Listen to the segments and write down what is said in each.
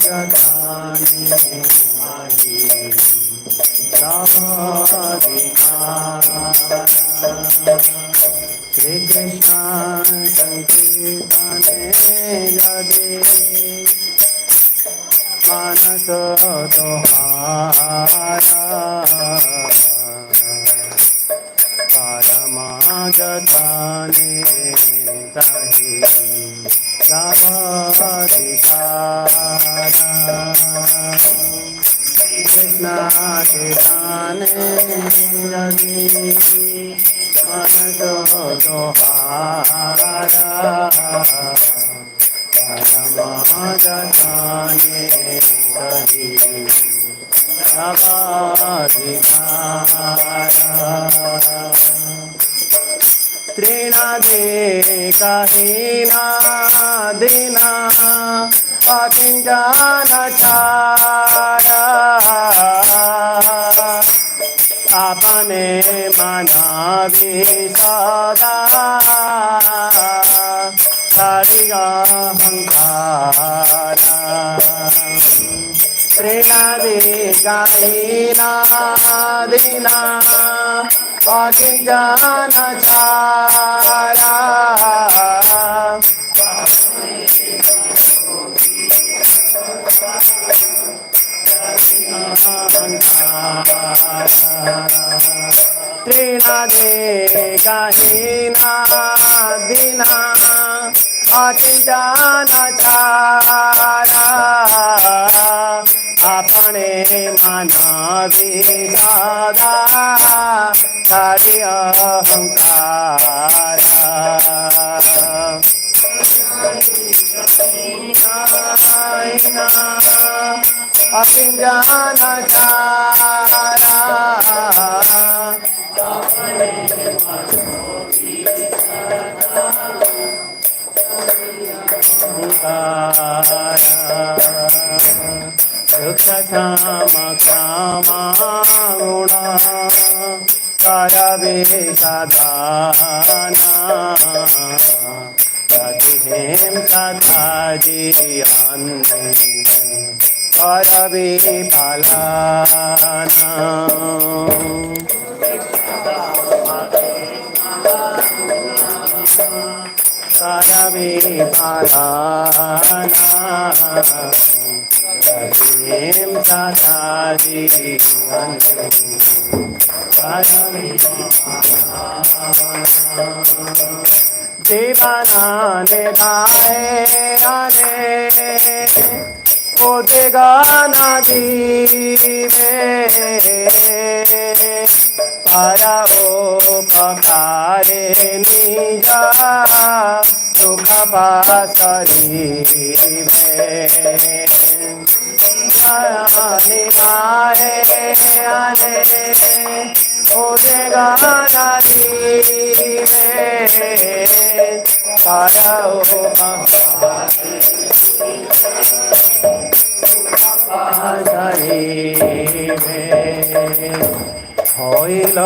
जठाने मही श्री कृष्ण संकीर्तने यदि मानस तुहारा परमा जठाने तही लाभाधिकारा कृष्ण चेतने यदि मनसो तुहारा परमा जठाने तही लाभाधिकारा त्रिनादेकहीना दीना अकिंचनचारा अपने मना विसदा हरिअहंकारा त्रिनादेकहीना दीना अकिंचनचारा त्रिनादेकहीना दीना अकिंचनचारा अपने मना विसदा हरिअहंकारा अकिंचनचारा दुःखक्षमक्षमागुणा करवे सदाना प्रतिहें सदा जियन्ते करवे फलाना करवे फलाना प्रतिहें सदा जियन्ते जीवनाने गाए आने ओदे गाना जीवे पाया उपकारे निजा सुख पासरीवे आने गाए आने ओदे गाना जीवे पाया হইল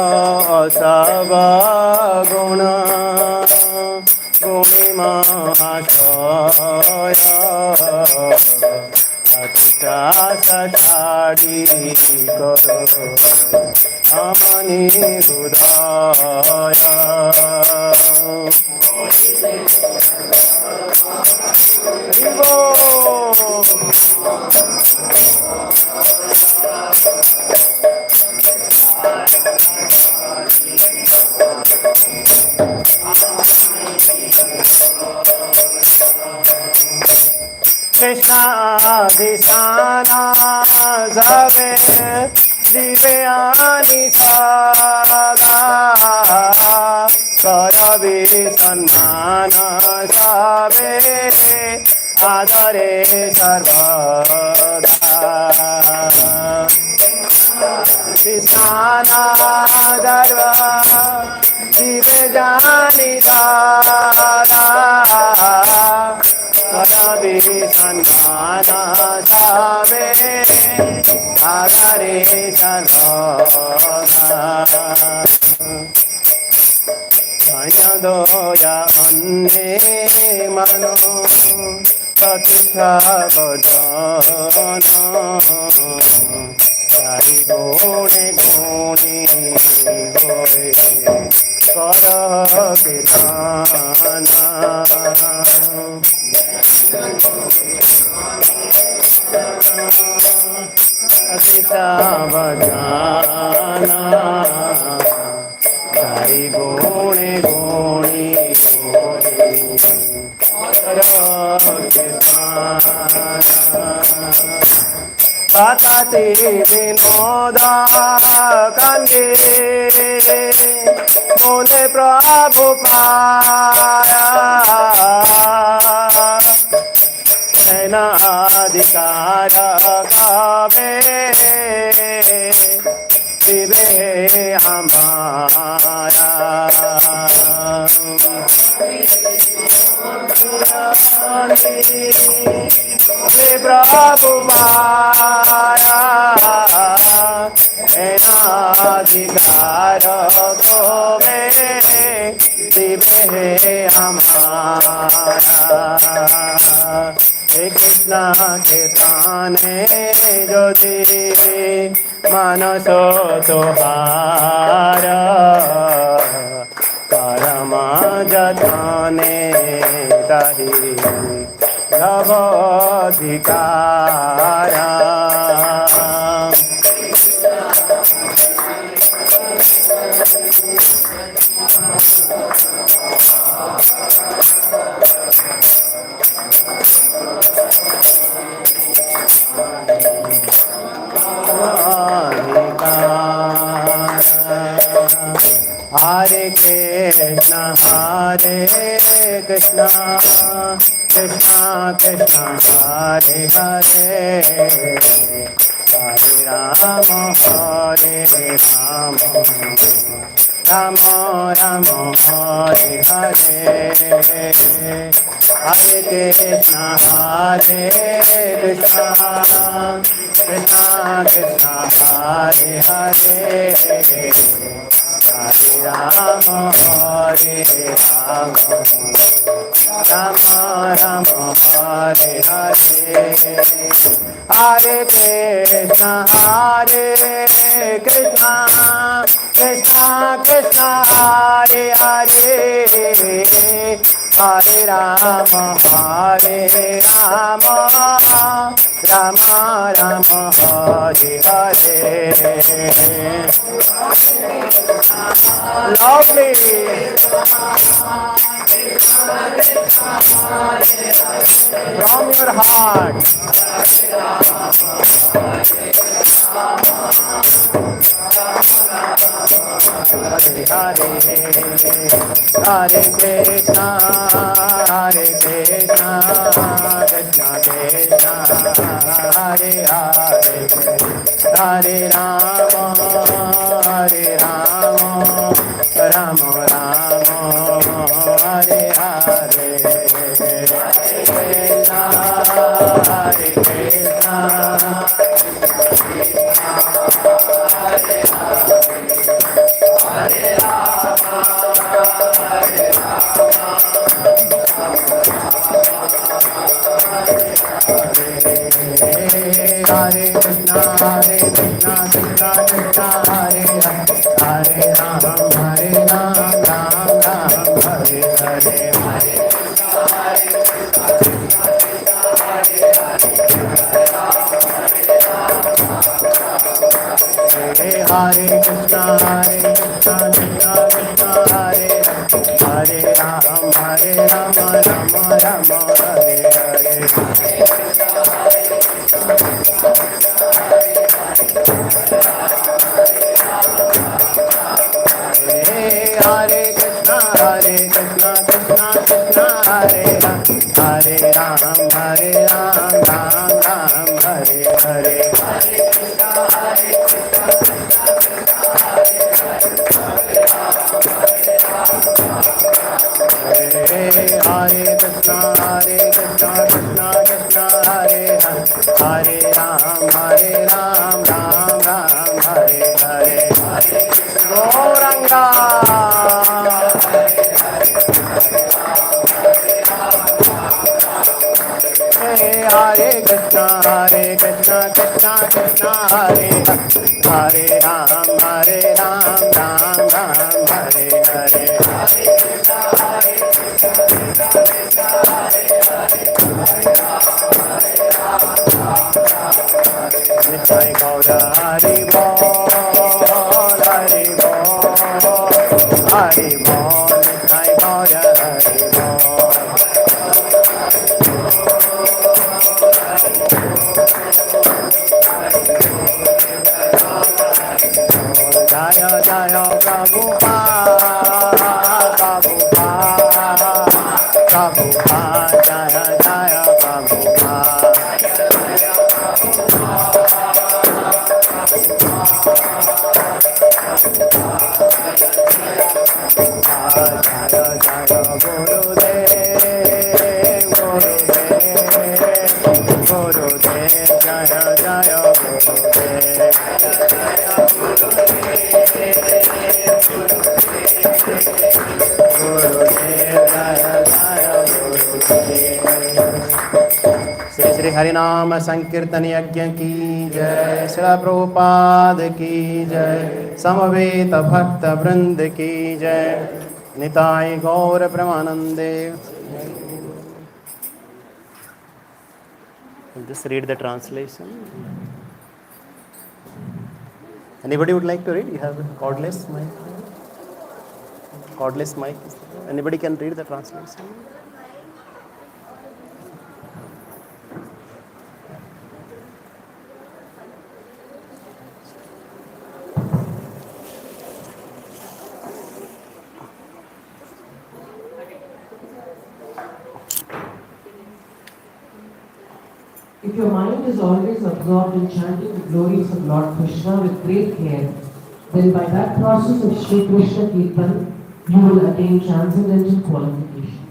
সব গুণ গুণী মহাশয় অতিদাস ছাড়ি করো আমনি হৃদয় कृष्णाधिष्ठाना सवे दिव्यानि सदा करवे सन्मान सवे आदरे सर्वदा कृष्णाना सर्व दिव्यानि सदा करवे सन्मान सवे आदरे सर्वदा धन्य दया अन्ये मनो प्रतिष्ठा भजन तारी गुणे गुणी होए कर कीर्तन प्रतिष्ठा भजन तारी गुणे गुणी होए कर कथति विनोद कांगे बोले प्रभु पाया अधिकार कबे दिवे हमारा प्रभु पाया अधिकार को में दिवे हमारा श्री कृष्ण के ताने यदि मानस तोहार परम जतने तही लभधिकारा Hare Krishna Krishna Krishna Hare Hare Hare Rama Hare Rama Rama Rama Hare Hare Hare Krishna Krishna Krishna Krishna Hare Hare Hare Rama Hare Rama Rama Rama Hare Hare Hare Krishna Krishna Krishna Krishna Hare Hare Hare Rama Hare Rama Rama Rama Hare Hare Lovely. From your heart. Hare Hare Hare Krishna Krishna Krishna Hare Hare Hare Rama Rama Rama Hare Hare Hare Krishna Hare Krishna Krishna Krishna Hare Hare Ram Ram Hare Hare Hare Krishna Krishna Krishna Hare Hare Ram Ram Hare Hare Hare Krishna Krishna Krishna Hare Hare Ram Ram Hare Hare Hare Krishna Krishna Krishna Hare Hare Ram Ram Hare Hare Gauranga Krishna Krishna Krishna Hare Hare Ram Ram Ram Hare Hare Nitai Gaura Hari Bol Hari Bol Hari Bol Nitai Gaura Hari Bol Jaya Jaya Prabhupada Prabhupada Prabhupada Jaya Jaya Prabhupada Jaya Jaya Gurudev Gurudev Gurudev Jaya Jaya Gurudev Shri Shri हरिनाम संकीर्तन यज्ञ की जय। श्री प्रभुपाद की जय। समवेत भक्त वृंद की जय। निताय गौर प्रेमानंदे। Just read the translation. Anybody would like to read? You have a cordless mic. Cordless mic. Anybody can read the translation. If your mind is always absorbed in chanting the glories of Lord Krishna with great care, then by that process of Sri Krishna Kirtan, you will attain transcendental qualification.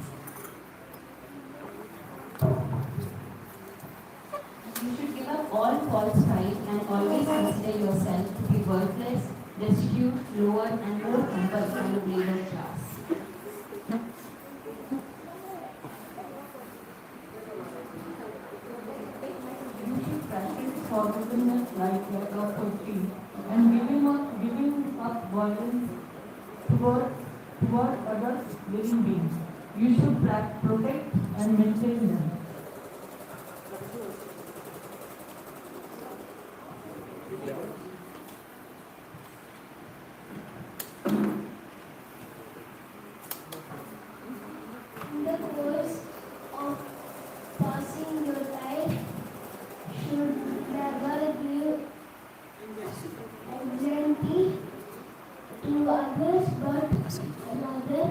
You should give up all false pride and always consider yourself to be worthless, destitute, lower and more humble than the greater class. You should practice forgiveness like a cup of tea and giving up violence toward other living beings. You should protect and maintain them. In the course of passing your life, should never give anxiety to others, but rather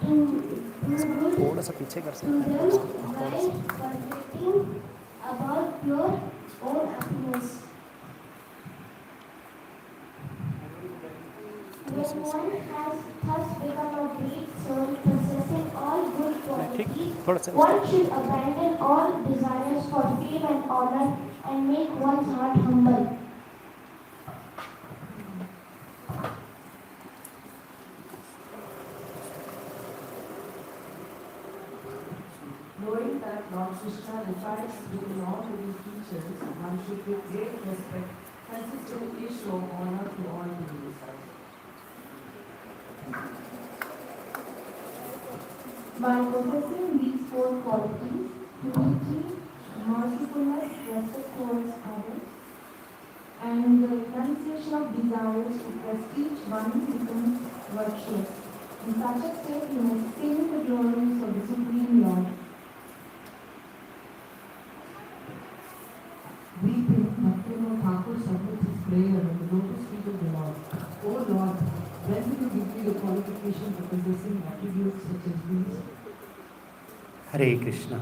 to do good थोड़ा सा पीछे कर to सकते them हैं by forgetting about your own happiness. When one has thus become a great soul possessing all good qualities, थोड़ा सा one should abandon all desires for fame and honor and make one's heart humble. Knowing that Lord Krishna resides within all living creatures, one should with great respect consistently show honor to all beings. By possessing these four qualities, humility, mercifulness, respect towards others, and the renunciation of desires to prestige, one becomes virtuous. In such a state, you may sing the glories of the Supreme Lord. Weeping, Bhaktivinoda Thakur submits his prayer at the lotus feet of the Lord. O Lord, when will you give me the qualification for possessing attributes such as these? हरे कृष्णा।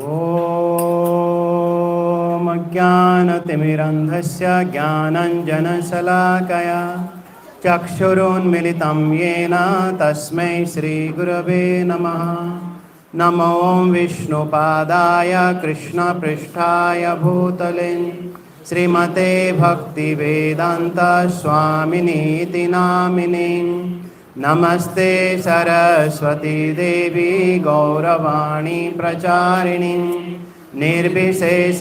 ॐ अज्ञानतिमिरन्धस्य ज्ञानञ्जनशलाकया चक्षुरुन्मिलितं येन तस्मै श्रीगुरवे नमः। नमो विष्णुपादाय कृष्णपृष्ठाय भूतले श्रीमते भक्तिवेदान्त स्वामिनीति नामिने। नमस्ते सरस्वती देवी गौरवाणी प्रचारिणी निर्विशेष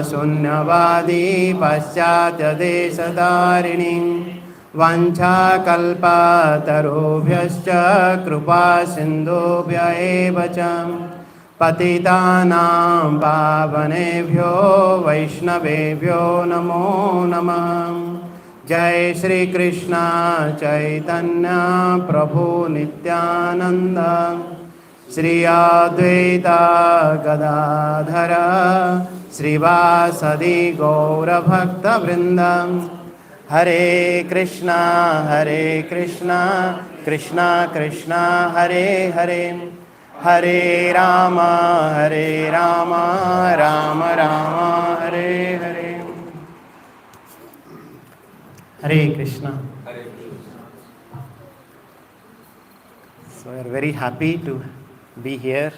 शून्यवादी पाश्चात्यदेशधारिणीं वाञ्छाकल्पतरुभ्यश्च कृपा सिन्धुभ्य एव च पतितानां पावनेभ्यो वैष्णवेभ्यो नमो नमः। जय श्री कृष्ण चैतन्य प्रभु नित्यानंद श्री अद्वैत गदाधर श्रीवासदि गौरभक्तवृंद। हरे कृष्णा कृष्णा कृष्णा हरे हरे, हरे Ram Ram Ram Hare Hare. Hare Krishna. So we are very happy to be here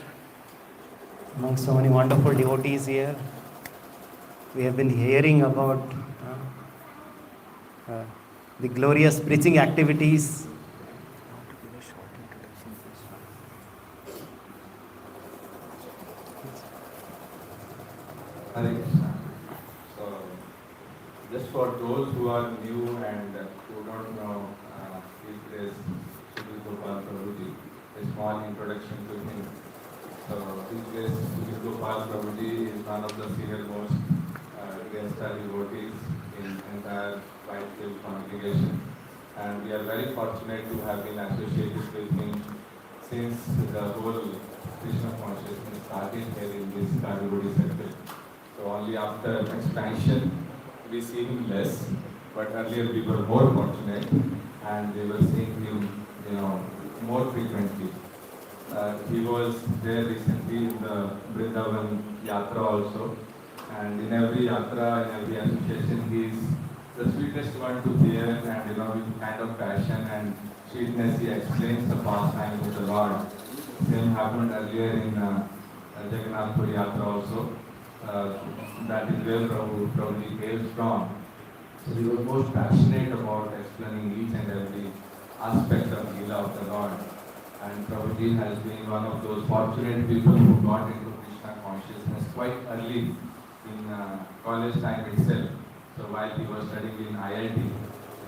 among so many wonderful devotees here. We have been hearing about the glorious preaching activities. Hare Krishna. So, just for those who are new and who don't know, this is Sudhir Gopal Prabhuji, a small introduction to him. So, this is Sudhir Gopal Prabhuji is one of the senior most guest devotees in entire Whitefield congregation, and we are very fortunate to have been associated with him since the whole Krishna consciousness started here in this Kadugudi circle. So only after expansion we see him less, but earlier we were more fortunate and we were seeing him, more frequently. He was there recently in the Vrindavan Yatra also, and in every Yatra, in every association, he is the sweetest one to hear, and with kind of passion and sweetness he explains the pastimes of the Lord. Same happened earlier in Jagannath Puri Yatra also. That is where Prabhuji hails from. So he was most passionate about explaining each and every aspect of Leela of the Lord. And Prabhuji has been one of those fortunate people who got into Krishna consciousness quite early in college time itself. So while he was studying in IIT,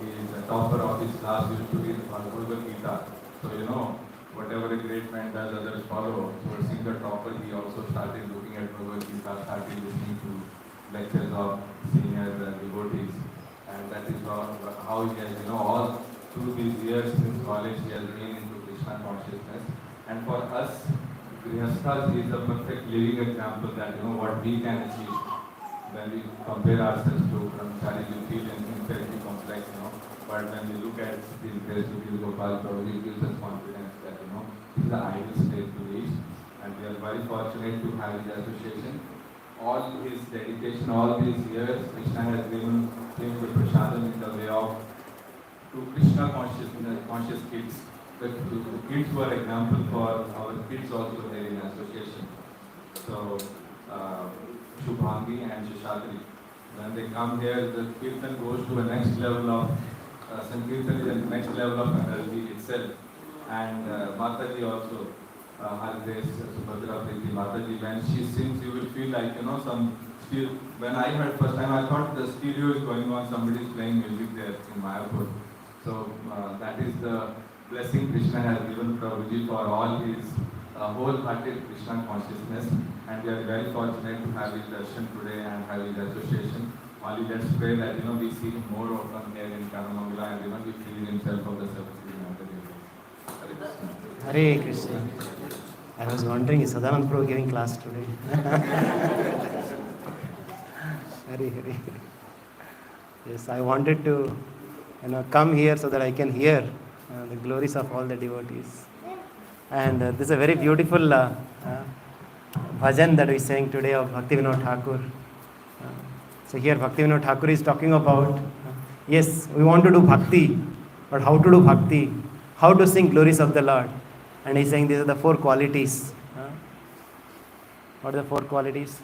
he is the topper of his class, used to be Bhagavad Gita. So whatever a great man does, others follow. So seeing the topper, he also started looking at Bhagavad Gita, started listening to lectures of senior devotees. And that is how he has, all through these years since college, he has been into Krishna consciousness. And for us, Grihasthas, he is a perfect living example that, what we can achieve when we compare ourselves to brahmachari, we feel infinitely complex, But when we look at the grace of Gopal Prabhuji, it gives us confidence that, this is the ideal state to reach. And we are very fortunate to have his association. All his dedication, all these years, Krishna has given him the prasadam in the way of to Krishna conscious kids. The kids were example for our kids also there in association. So, Shubhangi and Shishadri, when they come here, the kirtan goes to a next level of Sankirtan is the next level of energy itself. And Mataji also, Haridesh, Subhadra Priti, Mataji, when she sings, you will feel like, some stereo. When I heard first time, I thought the stereo is going on, somebody is playing music there in Mayapur. So that is the blessing Krishna has given Prabhuji for all his wholehearted Krishna consciousness. And we are very fortunate to have his darshan today and have his association. Only let's pray that we see him more often here in Karamangala and we feel himself of the service. Hare Krishna. I was wondering, is Sadanand Prabhu giving class today? Hare Hare. Yes, I wanted to come here so that I can hear the glories of all the devotees. And this is a very beautiful bhajan that we sang today of Bhaktivinoda Thakur. So here Bhaktivinoda Thakur is talking about, yes, we want to do bhakti, but how to do bhakti? How to sing glories of the Lord? And he's saying these are the four qualities. What are the four qualities?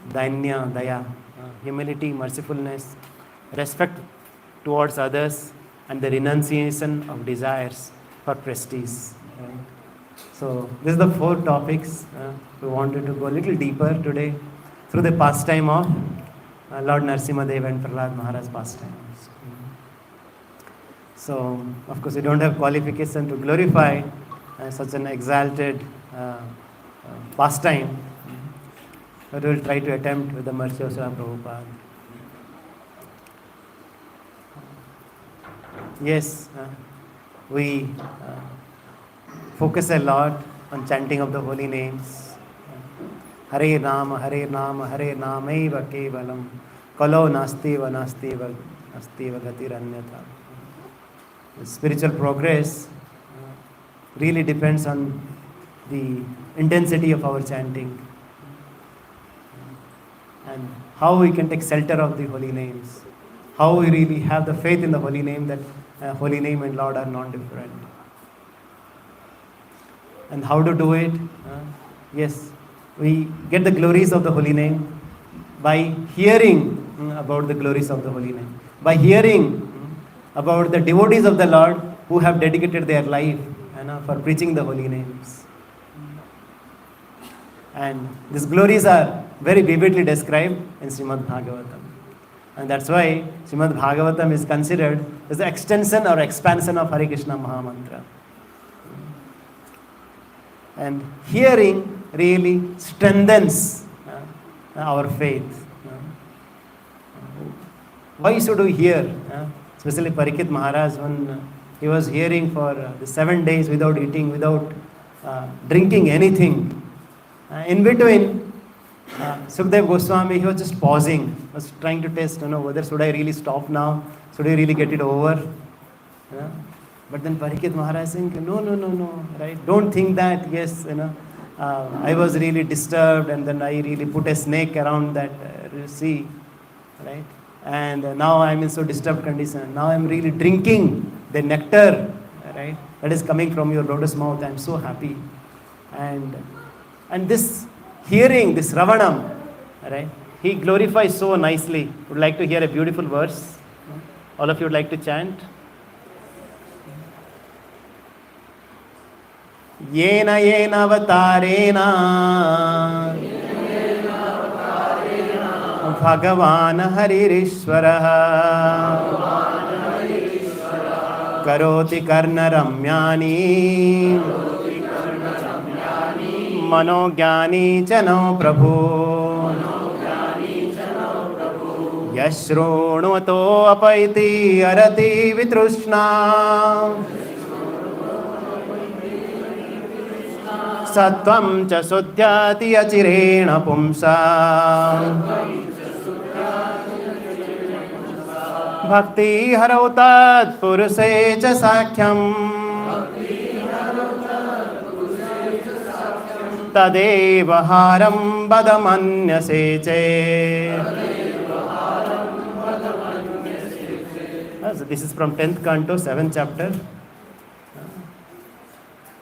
Dainya, daya, humility, mercifulness, respect towards others, and the renunciation of desires for prestige. Right? So this is the 4 topics. We wanted to go a little deeper today through the pastime of Lord Narasimha Dev and Prahlad Maharaj pastimes. So, of course, we don't have qualification to glorify such an exalted pastime, but we will try to attempt with the mercy of Srila Prabhupada. Yes, we focus a lot on chanting of the holy names. Hare Nama, Hare Nama, Hare Namaiva Kevalam, Kalo Nastiva, Nastiva, Nastiva Gatiranyata. The spiritual progress really depends on the intensity of our chanting and how we can take shelter of the holy names, how we really have the faith in the holy name that holy name and Lord are non-different. And how to do it? Yes, we get the glories of the holy name by hearing about the glories of the holy name, by hearing about the devotees of the Lord who have dedicated their life for preaching the holy names. And these glories are very vividly described in Srimad Bhagavatam. And that's why Srimad Bhagavatam is considered as the extension or expansion of Hare Krishna Mahamantra. And hearing really strengthens our faith. Why should we hear? Especially Parikshit Maharaj, when he was hearing for the 7 days without eating, without drinking anything. In between, Sukdev Goswami, he was just pausing, was trying to test, whether should I really stop now? Should I really get it over? But then Parikshit Maharaj saying, no, right? Don't think that, yes, I was really disturbed and then I really put a snake around that sea, right? And now I'm in so disturbed condition. Now I'm really drinking the nectar, right? That is coming from your lotus mouth. I'm so happy. And this hearing, this Ravanam, right? He glorifies so nicely. Would like to hear a beautiful verse. All of you would like to chant. Yena yena avatarena Bhagavan Haririshwara Karoti Karna Ramyani Manogyani Chano Prabhu Yashronuato apaiti arati vitrushna Sattvam cha suddhyati achirena pumsa Bhakti harautat puruse cha sakhyam Tadeva haram badamanyase che. So this is from 10th canto, 7th chapter,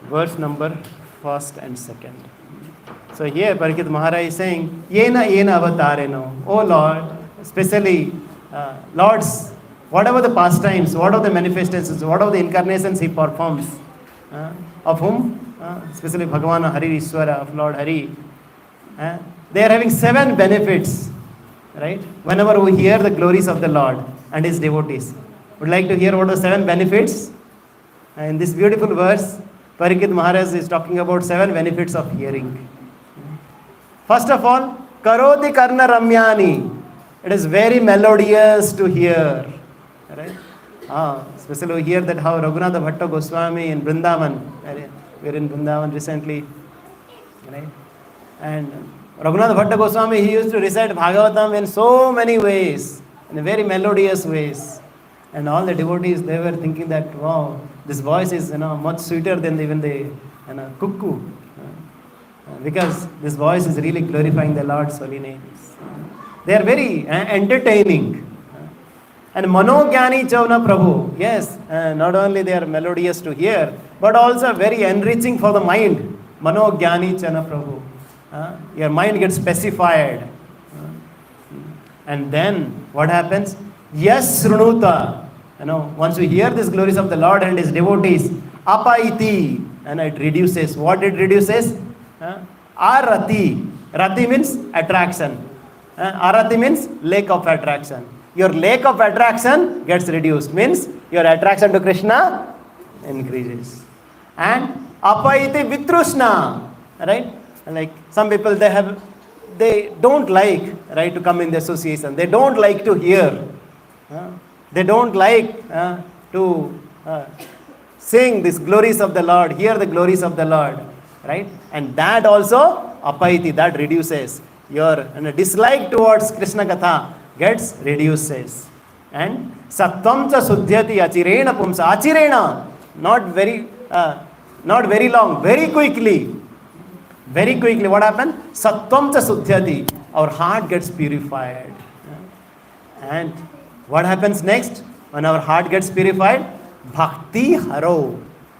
verse number 1st and 2nd. So here Parikshit Maharaj is saying, Yena avatareno, O Lord, especially Lord's, whatever the pastimes, whatever the manifestations, whatever the incarnations he performs, of whom? Especially Bhagavan Hari Ishwara, of Lord Hari, they are having 7 benefits, right? Whenever we hear the glories of the Lord and his devotees, would like to hear what are the 7 benefits? In this beautiful verse, Parikshit Maharaj is talking about 7 benefits of hearing. First of all, Karoti Karna Ramyani. It is very melodious to hear, right? Especially we hear that how Raghunatha Bhatta Goswami in Vrindavan, we were in Vrindavan recently, right? And Raghunatha Bhatta Goswami, he used to recite Bhagavatam in so many ways, in very melodious ways. And all the devotees, they were thinking that, wow, this voice is much sweeter than even the cuckoo. Because this voice is really glorifying the Lord's holy names. They are very entertaining. And Manogyani Chavna Prabhu, yes, not only they are melodious to hear, but also very enriching for the mind. Manogyani Chavna Prabhu. Your mind gets pacified. And then what happens? Yes, Srunuta. Once we hear these glories of the Lord and his devotees, apaiti, and it reduces. What it reduces? Arati. Rati means attraction. Arati means lack of attraction. Your lack of attraction gets reduced, means your attraction to Krishna increases. And apaiti vitrushna, right? Like some people, they don't like, right, to come in the association. They don't like to hear. They don't like to sing these glories of the Lord, hear the glories of the Lord, right? And that also, apaiti, that reduces. Your dislike towards Krishna Katha gets reduces. And sattvam cha sudhyati achirena pumsa. Achirena, not very long, very quickly. Very quickly, what happened? Sattvam cha sudhyati. Our heart gets purified. And what happens next? When our heart gets purified, bhakti haro.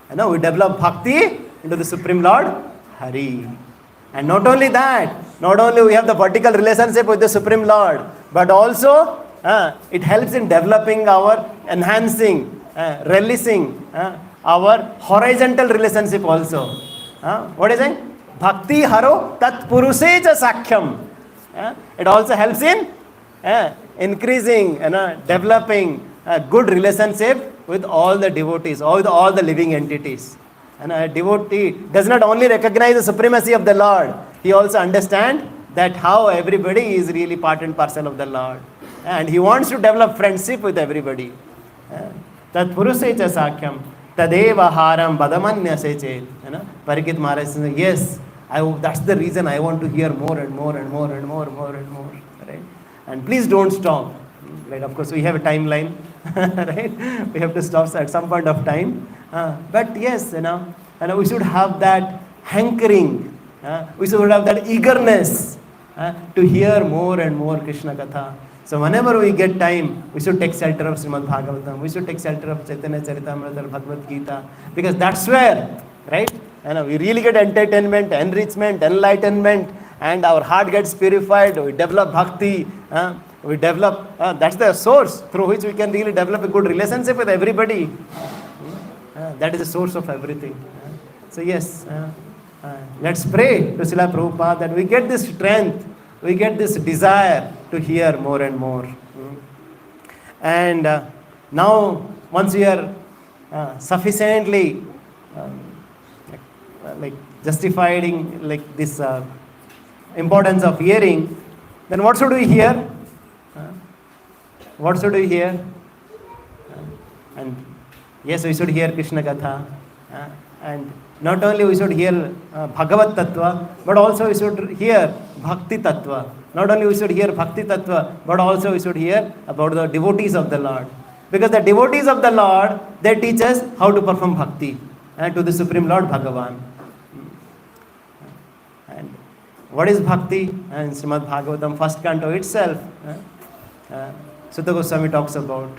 We develop bhakti into the Supreme Lord Hari. And not only that, not only we have the vertical relationship with the Supreme Lord, but also it helps in developing our, enhancing, relishing our horizontal relationship also. What is it? Bhakti haro tat puruse cha sakhyam. It also helps in increasing, developing a good relationship with all the devotees, all the living entities. And a devotee does not only recognize the supremacy of the Lord, he also understands that how everybody is really part and parcel of the Lord. And he wants to develop friendship with everybody. Tat puruse cha sakhyam tadeva haram badamanya sechet. Parikit Maharaj says, yes, that's the reason I want to hear more and more and more and more and more and more. Right? And please don't stop. Right? Of course, we have a timeline. Right? We have to stop at some point of time. But yes, we should have that hankering. We should have that eagerness to hear more and more Krishna Katha. So whenever we get time, we should take shelter of Srimad Bhagavatam. We should take shelter of Chaitanya Charitamrita or Bhagavad Gita. Because that's where, right? We really get entertainment, enrichment, enlightenment, and our heart gets purified. We develop bhakti. That's the source through which we can really develop a good relationship with everybody. That is the source of everything. So yes, let's pray to Srila Prabhupada that we get this strength, we get this desire to hear more and more. And now, once we are sufficiently justifying this importance of hearing, then what should we hear? What should we hear? And yes, we should hear Krishna Katha. And not only we should hear Bhagavat Tattva, but also we should hear Bhakti Tattva. Not only we should hear Bhakti Tattva, but also we should hear about the devotees of the Lord. Because the devotees of the Lord, they teach us how to perform Bhakti to the Supreme Lord Bhagavan. And what is Bhakti? And Srimad Bhagavatam, first canto itself, Sutta Goswami talks about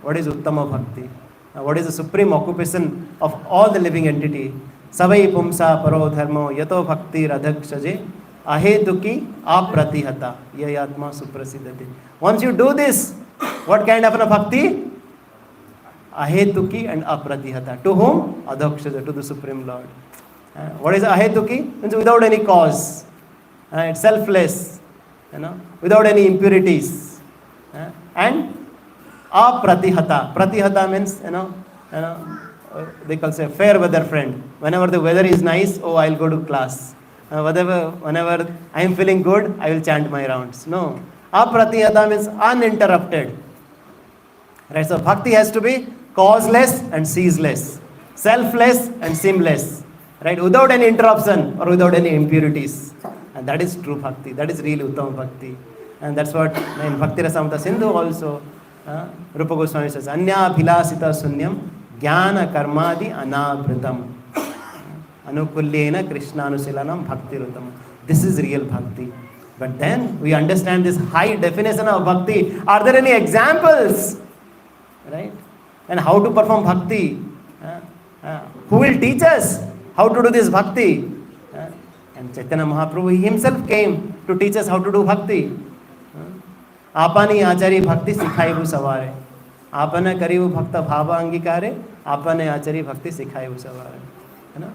what is Uttama Bhakti. What is the supreme occupation of all the living entity? Savai pumsa paro dharmo yato bhakti radhakshaje ahetuki apratihata yayatma suprasiddhati. Once you do this, what kind of a bhakti? Ahetuki and apratihata. To whom? Adhakshaja, to the Supreme Lord. What is ahetuki? Means without any cause. It's selfless, without any impurities. And apratihata. Pratihata means, they call say fair weather friend. Whenever the weather is nice, I'll go to class. Whenever I am feeling good, I will chant my rounds. No. Apratihata means uninterrupted. Right? So bhakti has to be causeless and ceaseless, selfless and seamless. Right? Without any interruption or without any impurities. And that is true bhakti. That is really Uttama Bhakti. And that's what in Bhakti Rasamrita Sindhu also, Rupa Goswami says, Anya bhilasita sunyam jnana karmadi anavritam anukulyena krishnaanusilanam bhakti rutam. This is real bhakti. But then we understand this high definition of bhakti. Are there any examples? Right? And how to perform bhakti? Who will teach us how to do this bhakti? And Chaitanya Mahaprabhu, he himself came to teach us how to do bhakti. Apani achari bhakti sikhaivu savare. Apana karivu bhakta bhava angikare. Apane achari bhakti sikhaivu savare. You know,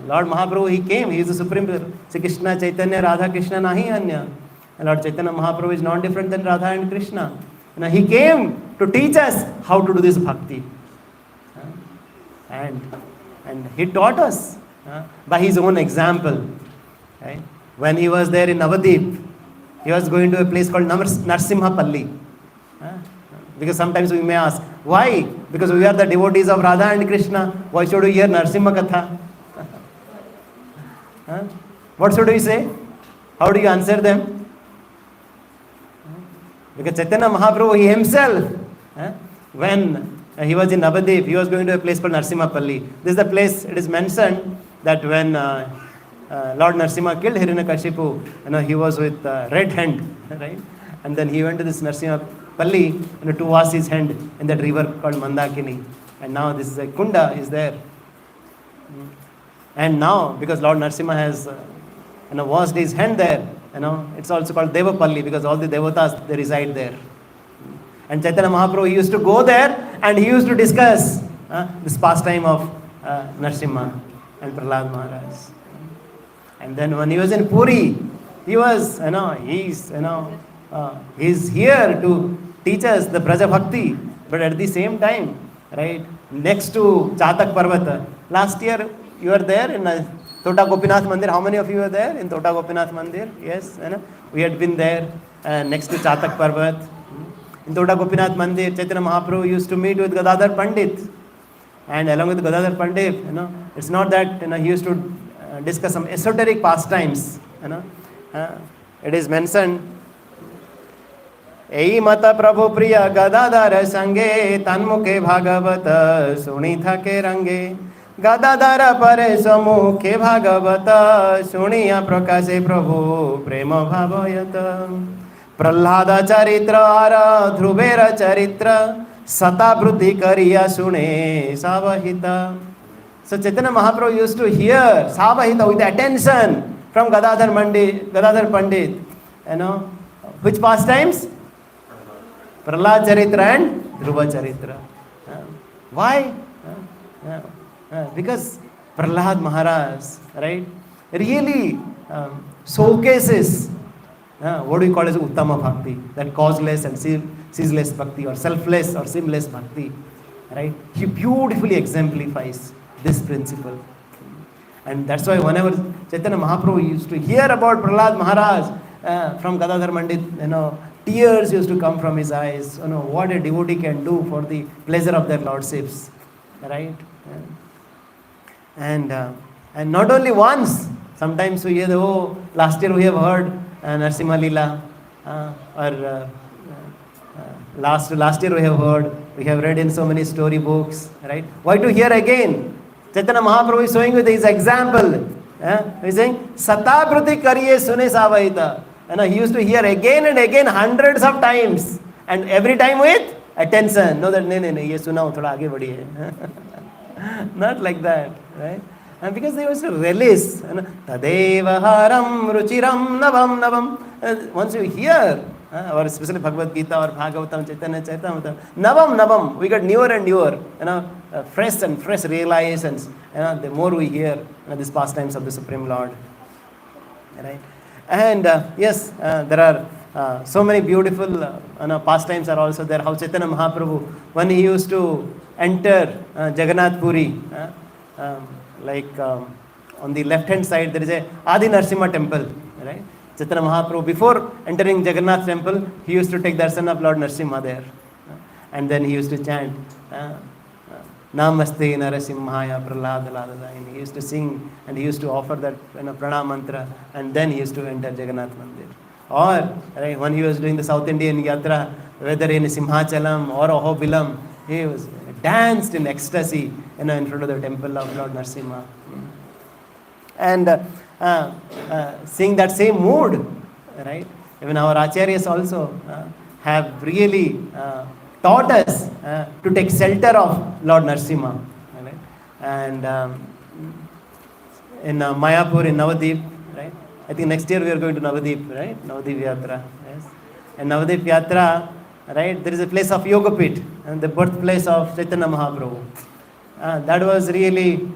Lord Mahaprabhu, he came, he is the supreme. Sri Krishna Chaitanya Radha Krishna nahi anya. And Lord Chaitanya Mahaprabhu is not different than Radha and Krishna. You know, he came to teach us how to do this bhakti. And he taught us by his own example. Right? When he was there in Navadip, he was going to a place called Narasimha Palli. Because sometimes we may ask, why? Because we are the devotees of Radha and Krishna. Why should we hear Narasimha Katha? What should we say? How do you answer them? Because Chaitanya Mahaprabhu, he himself, when he was in Navadip, he was going to a place called Narasimha Palli. This is the place, it is mentioned that when Lord Narasimha killed Hiranyakashipu, he was with red hand, right? And then he went to this Narasimha Palli, to wash his hand in that river called Mandakini. And now this is a kunda is there. And now, because Lord Narasimha has washed his hand there, it's also called Devapalli because all the devatas, they reside there. And Chaitanya Mahaprabhu, he used to go there and he used to discuss this pastime of Narasimha and Prahlad Maharaj. And then when he was in Puri, he was, he's here to teach us the Braja Bhakti. But at the same time, right, next to Chatak Parvata, last year you were there in Tota Gopinath Mandir. How many of you were there in Tota Gopinath Mandir? Yes, we had been there next to Chatak Parvat. In Tota Gopinath Mandir, Chaitanya Mahaprabhu used to meet with Gadadhar Pandit. And along with Gadadhar Pandit, it's not that he used to discuss some esoteric pastimes. It is mentioned, Ei mata prabhu priya Gadadhar sange tanmukhe bhagavata sunitha ke range Gadadhara pare samukhe bhagavata suniya prakashe prabhu prema bhavayata Prahlada charitra ara dhruvera charitra satabruti kariya sune savahita. So Chaitanya Mahaprabhu used to hear savahita with attention from Gadadhar Pandit. Which pastimes? Prahlad charitra and Dhruva charitra. Why? Because Prahlad Maharaj, right, really showcases what do we call as Uttama Bhakti, that causeless and ceaseless Bhakti or selfless or sinless Bhakti, right? He beautifully exemplifies this principle. And that's why whenever Chaitanya Mahaprabhu used to hear about Prahlad Maharaj from Gadadhar Pandit, tears used to come from his eyes. What a devotee can do for the pleasure of their lordships, right? And not only once, sometimes we hear, last year we have heard Narasimha Leela, or last year we have read in so many story books, right? Why to hear again? Chaitanya Mahaprabhu is showing with his example. He is saying, Satabruti kariye sune savahita. He used to hear again and again hundreds of times, and every time with attention. No, that ye sunao, thoda aage badhiye. Not like that, right? And because they used to relish, Tadeva haram ruchiram navam navam. Once you hear, or especially Bhagavad Gita or Bhagavatam, Chaitanya Charitamrita, navam, we get newer and newer, fresh and fresh realizations, the more we hear these pastimes of the Supreme Lord, right? And yes, there are so many beautiful pastimes are also there. How Chaitanya Mahaprabhu, when he used to enter Jagannath Puri, on the left hand side there is a Adi Narasimha temple, right? Chaitanya Mahaprabhu, before entering Jagannath temple, he used to take darshan of Lord Narasimha there. And then he used to chant, Namaste Narasimhaya Prahlad Ladadaini. He used to sing and he used to offer that pranam mantra, and then he used to enter Jagannath Mandir. Or right, when he was doing the South Indian Yatra, whether in Simhachalam or Ahobilam, he was danced in ecstasy in front of the temple of Lord Narasimha. And seeing that same mood, right? Even our acharyas also have really taught us to take shelter of Lord Narasimha. Right? And in Mayapur, in Navadip, right? I think next year we are going to Navadip, right? Navadip Yatra. Yes. And Navadip Yatra, right? There is a place of Yogapit, and the birthplace of Chaitanya Mahaprabhu. That was really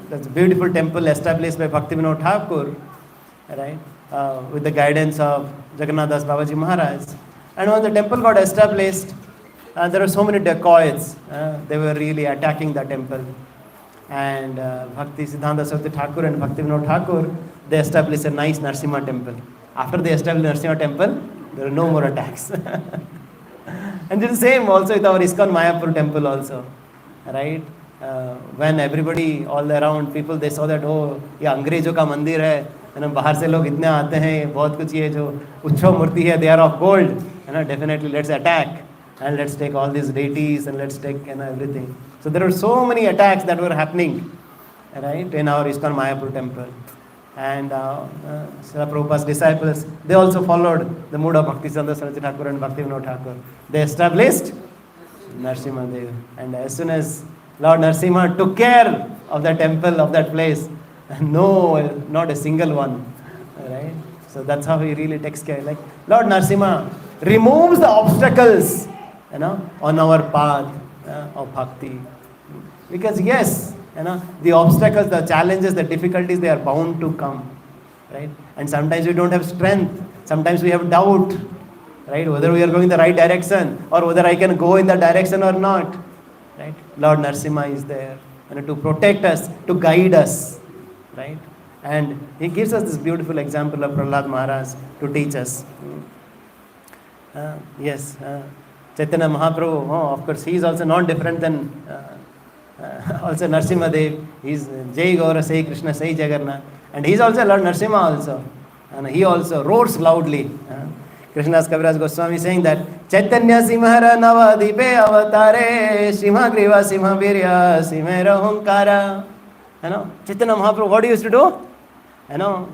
That's a beautiful temple established by Bhaktivinoda Thakur, right? With the guidance of Jagannath Das Babaji Maharaj. And when the temple got established, there were so many dacoits. They were really attacking the temple. And Bhakti Siddhanta Saraswati Thakur and Bhaktivinoda Thakur, they established a nice Narasimha temple. After they established Narasimha temple, there were no more attacks. And it's the same also with our ISKCON Mayapur temple also, right? When everybody all around people, they saw that, oh, ये अंग्रेजों का मंदिर है, है ना, बाहर से लोग इतने आते हैं, बहुत कुछ ये जो उत्सव मूर्ति है, they are of gold, है ना, definitely let's attack and let's take all these deities and let's take, you know, everything. So there were so many attacks that were happening, right, in our ISKCON Mayapur temple. And Srila Prabhupada's disciples, they also followed the mood of Bhaktisiddhanta Saraswati Thakur and Bhaktivinoda Thakur. They established Narasimha Dev. And as soon as Lord Narasimha took care of the temple, of that place, no, not a single one, right? So that's how he really takes care. Like Lord Narasimha removes the obstacles, you know, on our path of bhakti. Because yes, you know, the obstacles, the challenges, the difficulties, they are bound to come, right? And sometimes we don't have strength. Sometimes we have doubt, right? Whether we are going the right direction or whether I can go in that direction or not, right? Lord Narasimha is there, you know, to protect us, to guide us, right? And he gives us this beautiful example of Prahlad Maharaj to teach us. Yes, Chaitanya Mahaprabhu, of course, he is also not different than also Narasimha Dev. He is Jai Gaura Sai Krishna Sai Jagannath. And he is also Lord Narasimha also. And he also roars loudly. Krishnadas Kaviraj Goswami saying that Chaitanya Simhara Navadipe Avatare Simha Griva Simha Virya Simhara Hunkara. You know, Chaitanya Mahaprabhu, what he used to do? You know,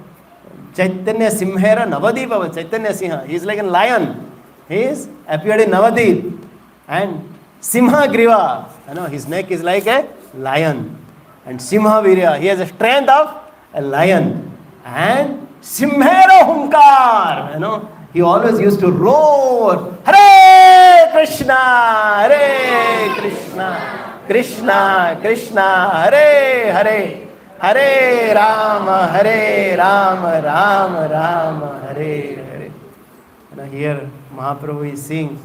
Chaitanya Simhara Navadip, Chaitanya Simha. He is like a lion. He is appeared in Navadip. And Simha Griva, you know, his neck is like a lion. And Simha Virya, he has the strength of a lion. And Simhara Hunkar, you know, he always used to roar, Hare Krishna, Hare Krishna, Krishna, Krishna, Hare Hare, Hare Rama, Hare Rama, Rama Rama, Hare Hare. You know, here Mahaprabhu is saying,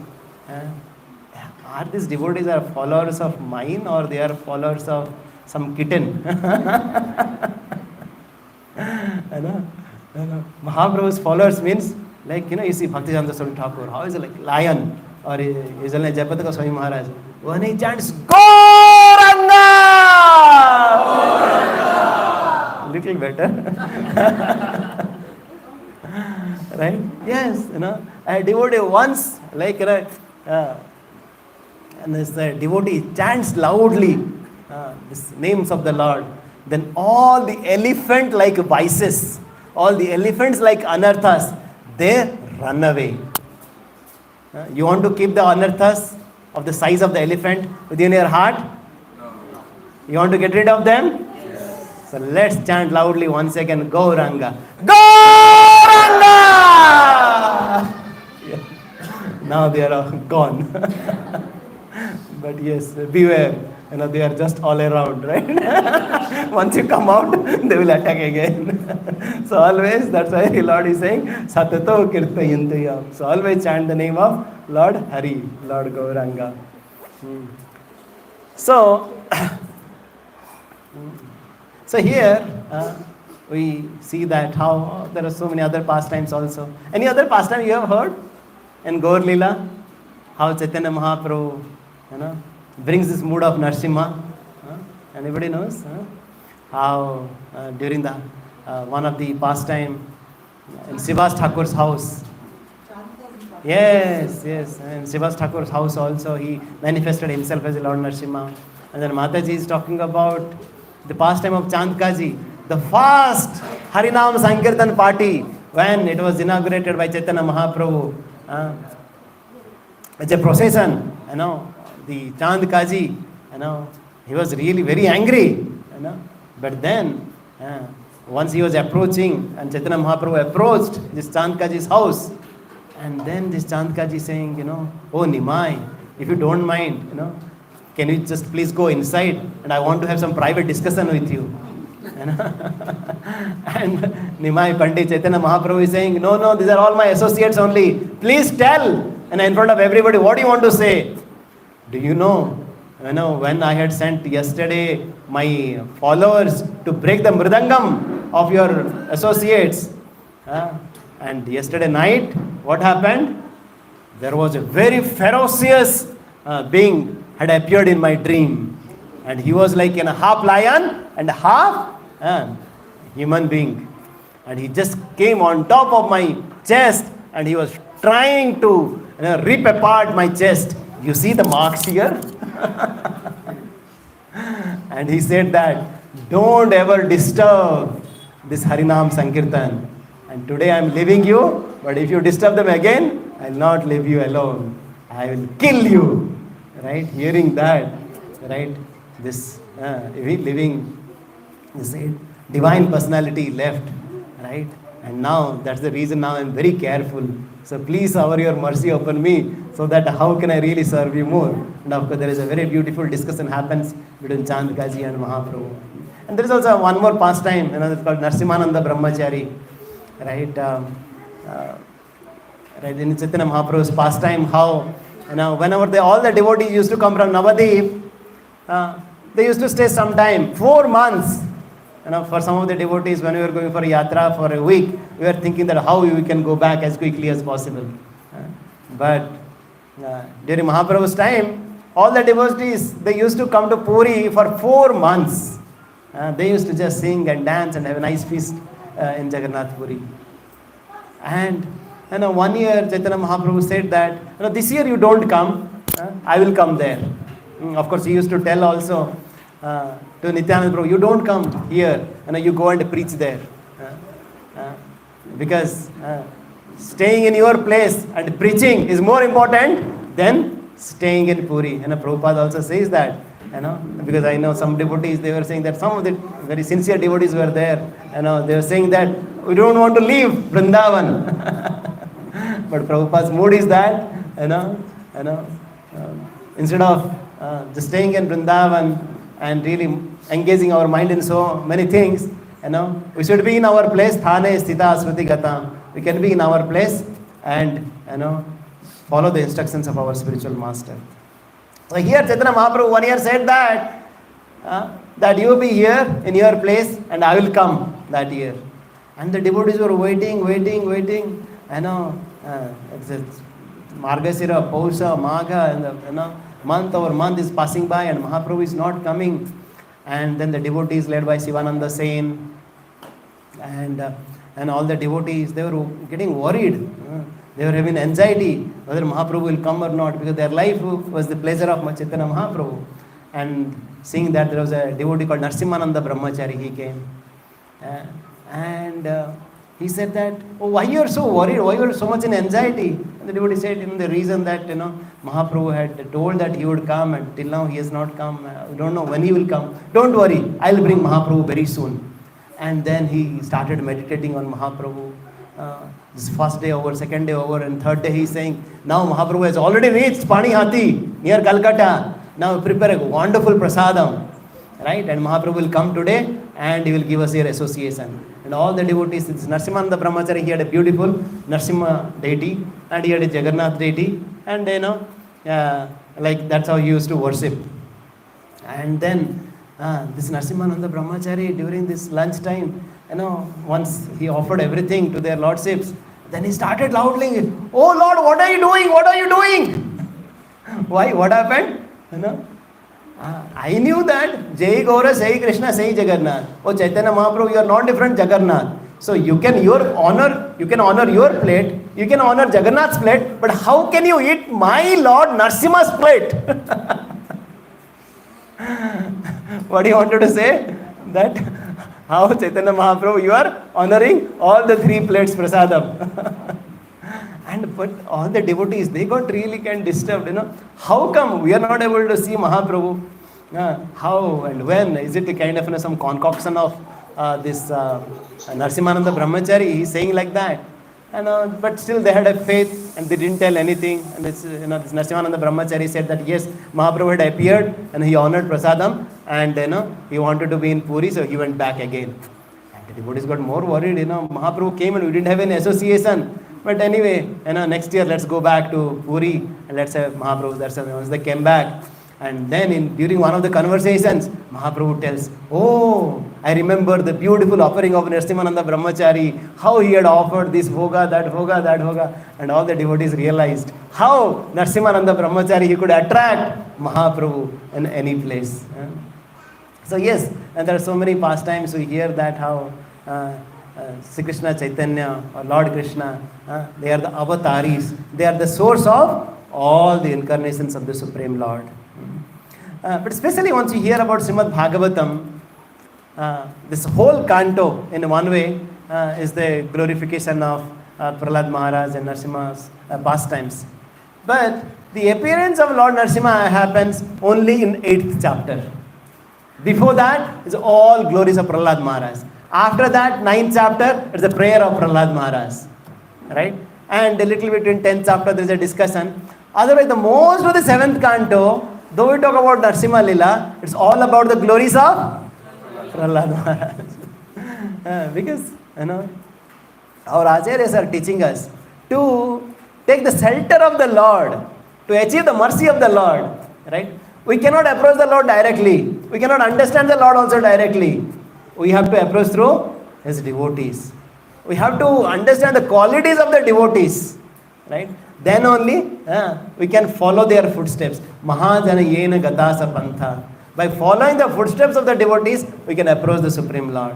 are these devotees are followers of mine or they are followers of some kitten? You know, Mahaprabhu's followers means like, you know, you see Bhaktisiddhanta Saraswati Thakur, how is it like lion? Or is it like Jayapataka Swami Maharaj? When he chants Gauranga! Little better. Right? Yes, you know, a devotee once, like, you know, and this devotee chants loudly these names of the Lord, then all the elephant-like vices, all the elephants like anarthas, they run away. You want to keep the anarthas of the size of the elephant within your heart? No. You want to get rid of them? Yes. So let's chant loudly once again, Gauranga. Gauranga! Yeah. Now they are all gone. But yes, beware. You know, they are just all around, right? Once you come out, they will attack again. So always, that's why the Lord is saying, Satato Kirtayantayam. So always chant the name of Lord Hari, Lord Gauranga. So here we see that how there are so many other pastimes also. Any other pastime you have heard in Gaur Leela? How Chaitanya Mahaprabhu, you know, brings this mood of Narasimha. Anybody knows? How during the one of the pastime in Srivas Thakur's house. Yes, yes. In Srivas Thakur's house also he manifested himself as a Lord Narasimha. And then Mataji is talking about the pastime of Chandkaji, the first Harinam Sankirtan party when it was inaugurated by Chaitanya Mahaprabhu. It's a procession, you know. The Chand Kaji, you know, he was really very angry, you know. But then, once he was approaching, and Chaitanya Mahaprabhu approached this Chand Kaji's house, and then this Chand Kaji saying, you know, oh Nimai, if you don't mind, you know, can you just please go inside, and I want to have some private discussion with you. You know? And Nimai Pandit Chaitanya Mahaprabhu is saying, no, no, these are all my associates only. Please tell. And in front of everybody, what do you want to say? Do you know, when I had sent yesterday my followers to break the mridangam of your associates, and yesterday night, what happened? There was a very ferocious being had appeared in my dream, and he was like in a half lion and half human being, and he just came on top of my chest, and he was trying to rip apart my chest. You see the marks here? And he said that, don't ever disturb this Harinam Sankirtan. And today I am leaving you, but if you disturb them again, I will not leave you alone. I will kill you. Right? Hearing that, right? This living, this divine personality left, right? And now, that's the reason now I am very careful. So please shower your mercy upon me, so that how can I really serve you more? And of course, there is a very beautiful discussion happens between Chandkaji and Mahaprabhu. And there is also one more pastime, it's called Narasimhananda Brahmachari, right? Right, in Chaitanya Mahaprabhu's pastime, how, whenever all the devotees used to come from Navadip, they used to stay some time, 4 months. For some of the devotees, when we were going for a yatra for a week, we were thinking that how we can go back as quickly as possible. But during Mahaprabhu's time, all the devotees, they used to come to Puri for 4 months. They used to just sing and dance and have a nice feast in Jagannath Puri. And 1 year, Chaitanya Mahaprabhu said that, this year you don't come, I will come there. Of course, he used to tell also to Nityananda Prabhu, you don't come here, you go and preach there. Because staying in your place and preaching is more important than staying in Puri. Prabhupada also says that, because I know some devotees, they were saying that some of the very sincere devotees were there, they were saying that we don't want to leave Vrindavan. But Prabhupada's mood is that, instead of just staying in Vrindavan and really engaging our mind in so many things, we should be in our place, thane sthita smriti gata. We can be in our place and, follow the instructions of our spiritual master. So here Chaitanya Mahaprabhu 1 year said that you will be here in your place and I will come that year. And the devotees were waiting. It's Margasira, Pausha, Magha, and month over month is passing by and Mahaprabhu is not coming. And then the devotees led by Sivananda Sen and all the devotees, they were getting worried. They were having anxiety whether Mahaprabhu will come or not, because their life was the pleasure of Chaitanya Mahaprabhu. And seeing that there was a devotee called Narasimhananda Brahmachari, he came. And he said that, why you are so worried? Why you are so much in anxiety? And the devotee said, the reason that, Mahaprabhu had told that he would come and till now he has not come. We don't know when he will come. Don't worry, I will bring Mahaprabhu very soon. And then he started meditating on Mahaprabhu. This first day over, second day over, and third day he is saying, now Mahaprabhu has already reached Panihati near Calcutta. Now prepare a wonderful prasadam. Right? And Mahaprabhu will come today and he will give us here association. And all the devotees, this Narasimhananda Brahmachari, he had a beautiful Narasimha deity and he had a Jagannath deity. And like that's how he used to worship. And then this Narasimhananda Brahmachari, during this lunch time, once he offered everything to their lordships, then he started loudly, oh Lord, what are you doing? What are you doing? Why? What happened? I knew that Jai Gaura, Jai Krishna, Jai Jagannath. Oh Chaitanya Mahaprabhu, you are not different Jagannath. So you can honor your plate, you can honor Jagannath's plate, but how can you eat my Lord Narasimha's plate? What he wanted to say? That how Chaitanya Mahaprabhu, you are honoring all the 3 plates prasadam. But all the devotees, they got really disturbed, How come we are not able to see Mahaprabhu? How and when? Is it a kind of some concoction of this Narasimhananda Brahmachari? He's saying like that. But still they had a faith and they didn't tell anything. And this Narasimhananda Brahmachari said that yes, Mahaprabhu had appeared and he honored prasadam. and he wanted to be in Puri, so he went back again. And the devotees got more worried, Mahaprabhu came and we didn't have any association. But anyway, next year let's go back to Puri and let's have Mahaprabhu's darshan. Once they came back, and then during one of the conversations, Mahaprabhu tells, oh, I remember the beautiful offering of Narasimhananda Brahmachari, how he had offered this bhoga, that bhoga, that bhoga. And all the devotees realized how Narasimhananda Brahmachari, he could attract Mahaprabhu in any place. So yes, and there are so many pastimes we hear that how Sri Krishna Chaitanya or Lord Krishna, they are the avataris. They are the source of all the incarnations of the Supreme Lord. But especially once you hear about Srimad Bhagavatam, this whole canto in one way is the glorification of Prahlad Maharaj and Narasimha's pastimes. But the appearance of Lord Narasimha happens only in 8th chapter. Before that is all glories of Prahlad Maharaj. After that, 9th chapter is the prayer of Prahlad Maharaj. Right? And a little bit in 10th chapter there is a discussion. Otherwise, the most of the 7th canto, though we talk about Narasimha Leela, it's all about the glories of Prahlad Maharaj. Because, our acharyas are teaching us to take the shelter of the Lord, to achieve the mercy of the Lord. Right? We cannot approach the Lord directly. We cannot understand the Lord also directly. We have to approach through His devotees. We have to understand the qualities of the devotees. Right? Then only we can follow their footsteps. Mahajana yena gatasa pantha. By following the footsteps of the devotees, we can approach the Supreme Lord.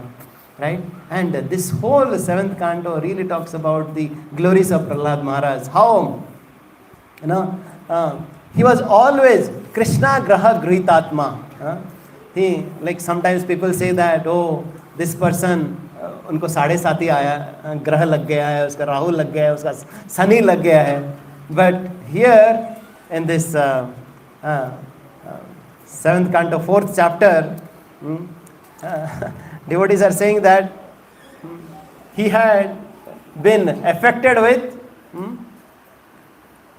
Right? And this whole 7th canto really talks about the glories of Prahlad Maharaj. How, he was always Krishna Graha Grihitatma. He, like sometimes people say that, oh, this person, उनको 7.5 आया, ग्रह लग गया है, उसका राहु लग गया है, उसका शनि लग गया है. But here in this 7th canto, 4th chapter, devotees are saying that he had been affected with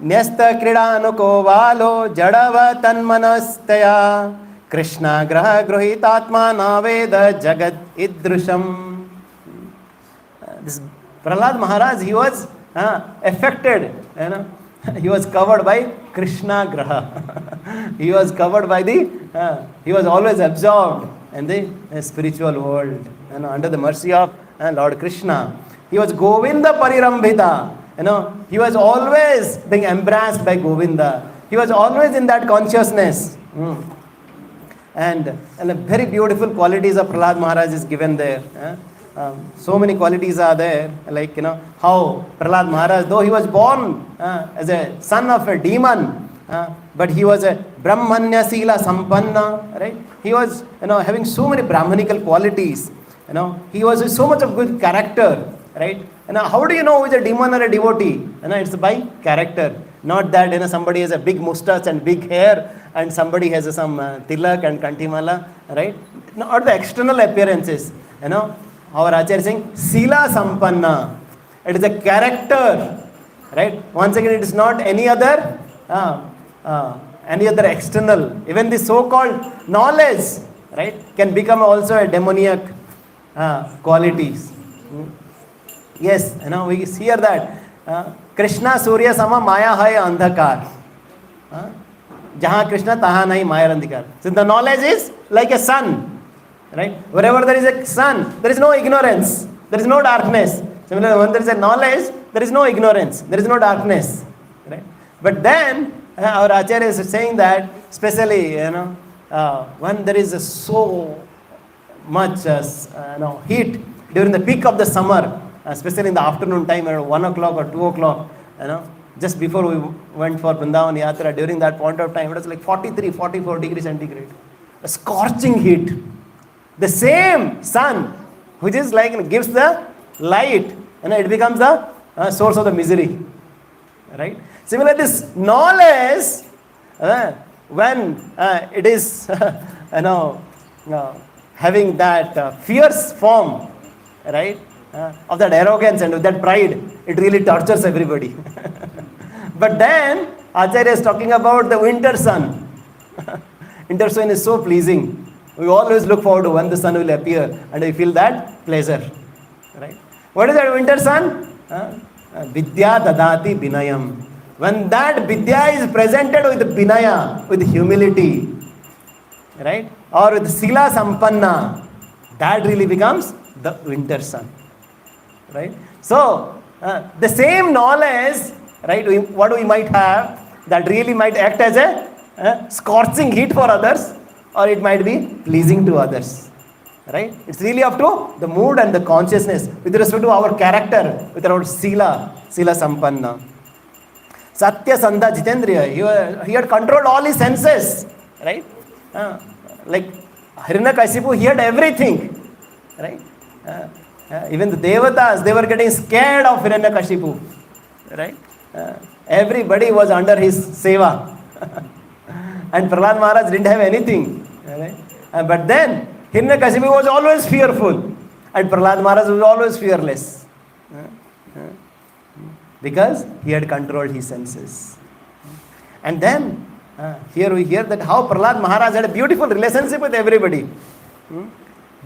Nyasta Kridanuko Valo Jadava Tanmanastaya Krishna Graha Gruhitatma Naveda Jagat Idrusham. This Prahlad Maharaj, he was affected, he was covered by Krishna Graha. He was covered by he was always absorbed in the spiritual world, under the mercy of Lord Krishna. He was Govinda Parirambhita. He was always being embraced by Govinda. He was always in that consciousness. And very beautiful qualities of Prahlad Maharaj is given there. So many qualities are there, like, how Prahlad Maharaj, though he was born as a son of a demon, but he was a Brahmanya Sila Sampanna, right? He was, having so many Brahmanical qualities. He was with so much of good character, right? How do you know who is a demon or a devotee? It's by character. Not that somebody has a big mustache and big hair and somebody has some tilak and kantimala, right? Not the external appearances. Our Acharya is saying Sila Sampanna. It is a character, right? Once again, it is not any other external. Even the so-called knowledge, right, can become also a demoniac qualities. Yes, we hear that. Krishna Surya Sama Maya Hai Andhakar. Jahan Krishna Taha Nahi Maya Andhakar. So the knowledge is like a sun. Right? Wherever there is a sun, there is no ignorance. There is no darkness. Similarly, when there is a knowledge, there is no ignorance. There is no darkness. Right? But then, our Acharya is saying that, especially, when there is so much heat during the peak of the summer, especially in the afternoon time, around 1 o'clock or 2 o'clock, just before we went for Vrindavan Yatra, during that point of time, it was like 43, 44 degrees centigrade. A scorching heat. The same sun, which is like, gives the light, it becomes the source of the misery. Right? Similarly, this knowledge, when it is, having that fierce form, right, of that arrogance and with that pride, it really tortures everybody. But then, Acharya is talking about the winter sun. Winter sun is so pleasing. We always look forward to when the sun will appear and we feel that pleasure. Right? What is that winter sun? Vidya dadati binayam. When that Vidya is presented with Binaya, with humility, right? Or with Sila Sampanna, that really becomes the winter sun. Right? So, the same knowledge, right, what we might have, that really might act as a scorching heat for others, or it might be pleasing to others. Right? It's really up to the mood and the consciousness with respect to our character, with our Sila Sampanna. Satya Sandha Jitendriya, he had controlled all his senses, right? Like Hiranyakashipu, he had everything, right? Even the Devatas, they were getting scared of Hiranyakashipu, right? Everybody was under his seva. And Prahlad Maharaj didn't have anything, right? But then Hiranyakashipu was always fearful, and Prahlad Maharaj was always fearless. Because he had controlled his senses. And then, here we hear that how Prahlad Maharaj had a beautiful relationship with everybody.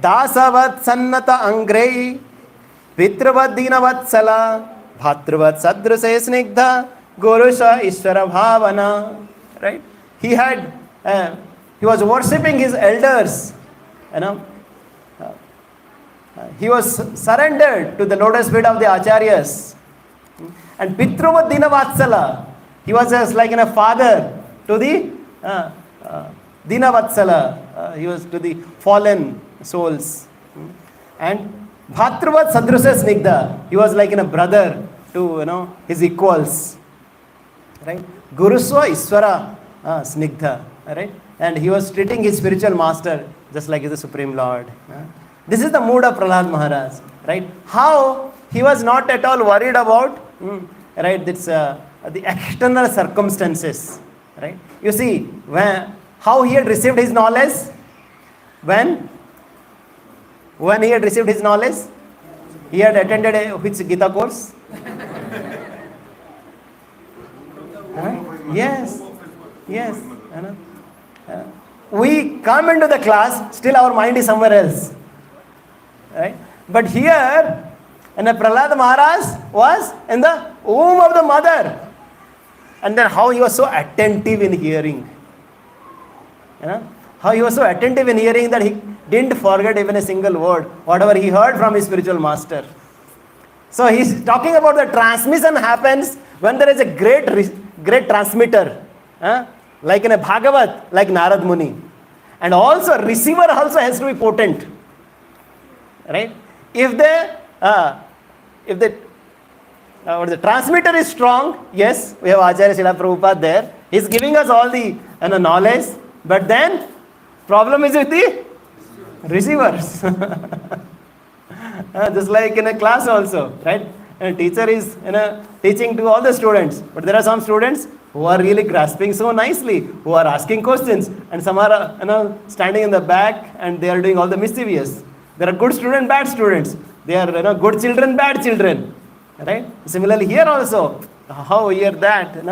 Dasavat sannata angrei, pitravat dinavatsala, bhatravat sadruse snigdha, gurusha ishvara bhavana. Right? He was worshipping his elders. You know, he was surrendered to the lotus feet of the acharyas. And Pitruvat Dinavatsala, he was just like a father to the Dinavatsala, he was to the fallen souls. And Bhatravat Sadrusya Snigdha, he was like a brother to his equals. Right? Guruswa Iswara Snigdha, right? And he was treating his spiritual master just like the Supreme Lord. This is the mood of Prahlad Maharaj, right? How he was not at all worried about right, it's the external circumstances, right? You see, how he had received his knowledge, when he had received his knowledge, he had attended which Gita course? Yes. We come into the class, still our mind is somewhere else, right? But here, and Prahlad Maharaj was in the womb of the mother. And then how he was so attentive in hearing. How he was so attentive in hearing that he didn't forget even a single word, whatever he heard from his spiritual master. So he's talking about the transmission happens when there is a great transmitter, like in a Bhagavat, like Narad Muni. And also receiver also has to be potent. Right? If the transmitter is strong, yes, we have Acharya Srila Prabhupada there. He's giving us all the knowledge, but then problem is with the receivers. Just like in a class also, right? A teacher is teaching to all the students, but there are some students who are really grasping so nicely, who are asking questions, and some are standing in the back and they are doing all the mischievous. There are good students, bad students. They are good children, bad children. Right? Similarly here also, how we hear that,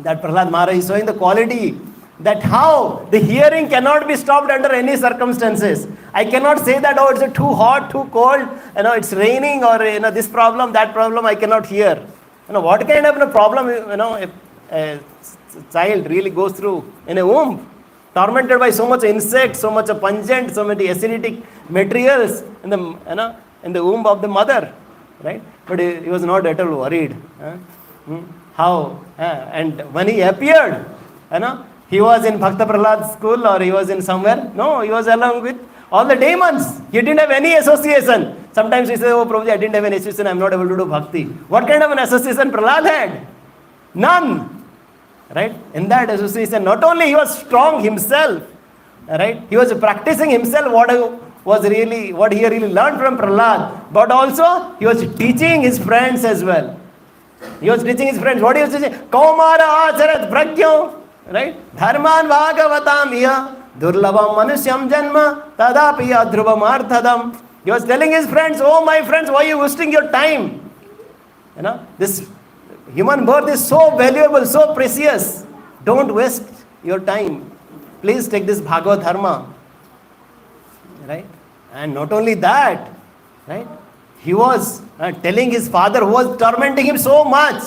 that Prahlad Maharaj is showing the quality, that how the hearing cannot be stopped under any circumstances. I cannot say that, it's too hot, too cold, it's raining, or this problem, that problem, I cannot hear. What kind of a problem, a child really goes through in a womb, tormented by so much insect, so much pungent, so many acidic materials in the womb of the mother, right? But he was not at all worried. How? And when he appeared, he was in Bhakta Prahlad's school, or he was in somewhere. No, he was along with all the demons. He didn't have any association. Sometimes he says, oh Prabhuji, I didn't have any association, I'm not able to do bhakti. What kind of an association Prahlad had? None. Right? In that association, not only he was strong himself, right? He was practicing himself what he really learned from Prahlad, but also he was teaching his friends as well. He was teaching his friends. What he was teaching? Kaumara acharat pragyo, right? Dharman bhagavatam iya durlabam manusyam janma tadapi adhrubam arthadam. He was telling his friends, oh my friends, why are you wasting your time? This human birth is so valuable, so precious. Don't waste your time. Please take this Bhagavad Dharma. right? And not only that, right? He was telling his father who was tormenting him so much,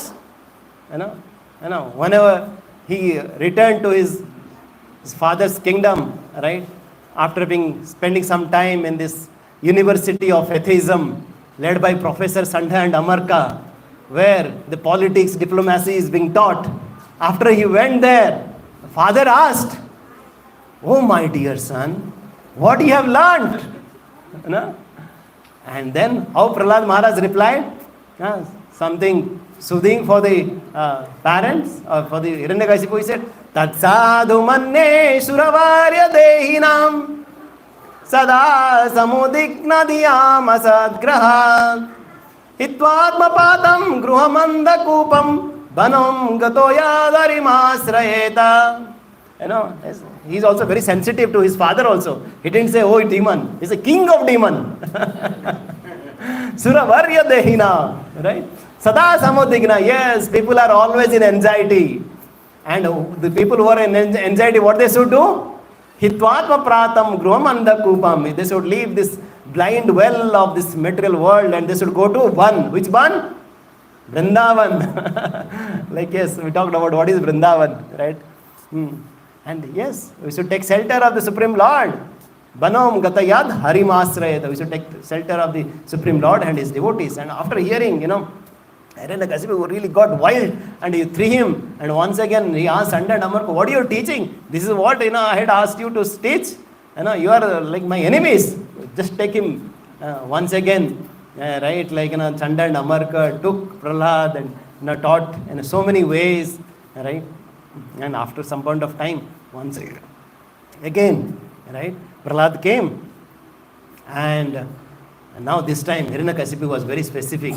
whenever he returned to his father's kingdom, right? After spending some time in this university of atheism led by Professor Sandha and Amarka, where the politics, diplomacy is being taught. After he went there, the father asked, "Oh, my dear son, what you have learned?" And then how Prahlad Maharaj replied? Something soothing for the parents, or for the Hiranyakasipu. He said, "Tat sadhu manne suravarya dehinam sada samudigna diyam asadgraha hitvatma patam gruhamanda kupam banam gatoyadarimasrayeta." He's also very sensitive to his father also. He didn't say, "Oh, demon." He's a king of demon. Suravarya dehina, right? Sada samudigna. Yes, people are always in anxiety. And the people who are in anxiety, what they should do? Hitvatma pratam gruham andakupam. They should leave this blind well of this material world and they should go to one. Which one? Vrindavan. Like, yes, we talked about what is Vrindavan, right? And yes, we should take shelter of the Supreme Lord. Banam gatayad harimasrayata. We should take shelter of the Supreme Lord and his devotees. And after hearing, Hiranyakasipu really got wild and he threw him. And once again he asked Sanda and Amarka, "What are you teaching? This is what I had asked you to teach. You are like my enemies. Just take him." Once again, right? Like Chanda and Amarka took Prahlad and taught in so many ways, right? And after some point of time, once again, right, Prahlad came. And now this time Hiranyakasipu was very specific.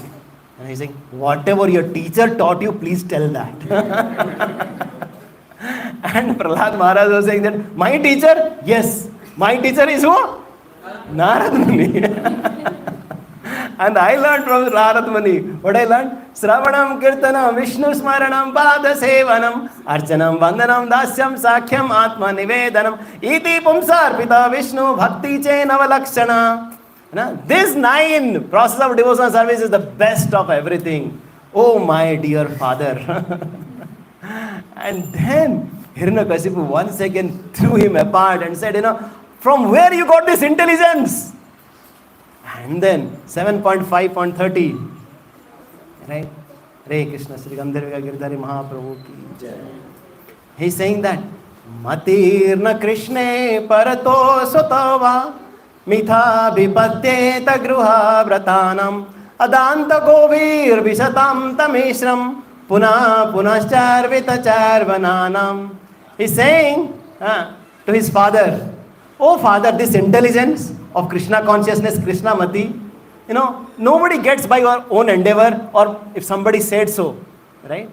And he's saying, "Whatever your teacher taught you, please tell that." And Prahlad Maharaj was saying that, "My teacher? Yes. My teacher is who? Narad Muni." And I learned from Narad Muni. What I learned? Sravanam Kirtanam Vishnu Smaranam Pada Sevanam Archanam Vandanam Dasyam Sakhyam Atma Nivedanam Iti Pumsar Pita Vishnu Bhakti Che Navalakshana. This 9 process of devotional service is the best of everything. Oh, my dear father. And then Hiranyakasipu once again threw him apart and said, "From where you got this intelligence?" And then 7.5.30, right? Hare Krishna Sri Gandharva Girdhari Mahaprabhu ki jai. He's saying that Matirna Krishne Parato Sotava Mitha Vipatyeta Gruha Vratanam Adanta Govir Vishatam Tamishram Puna Punascharvita Charvananam. He's saying to his father, "Oh father, this intelligence of Krishna consciousness, Krishna Mati, nobody gets by your own endeavor or if somebody said so, right?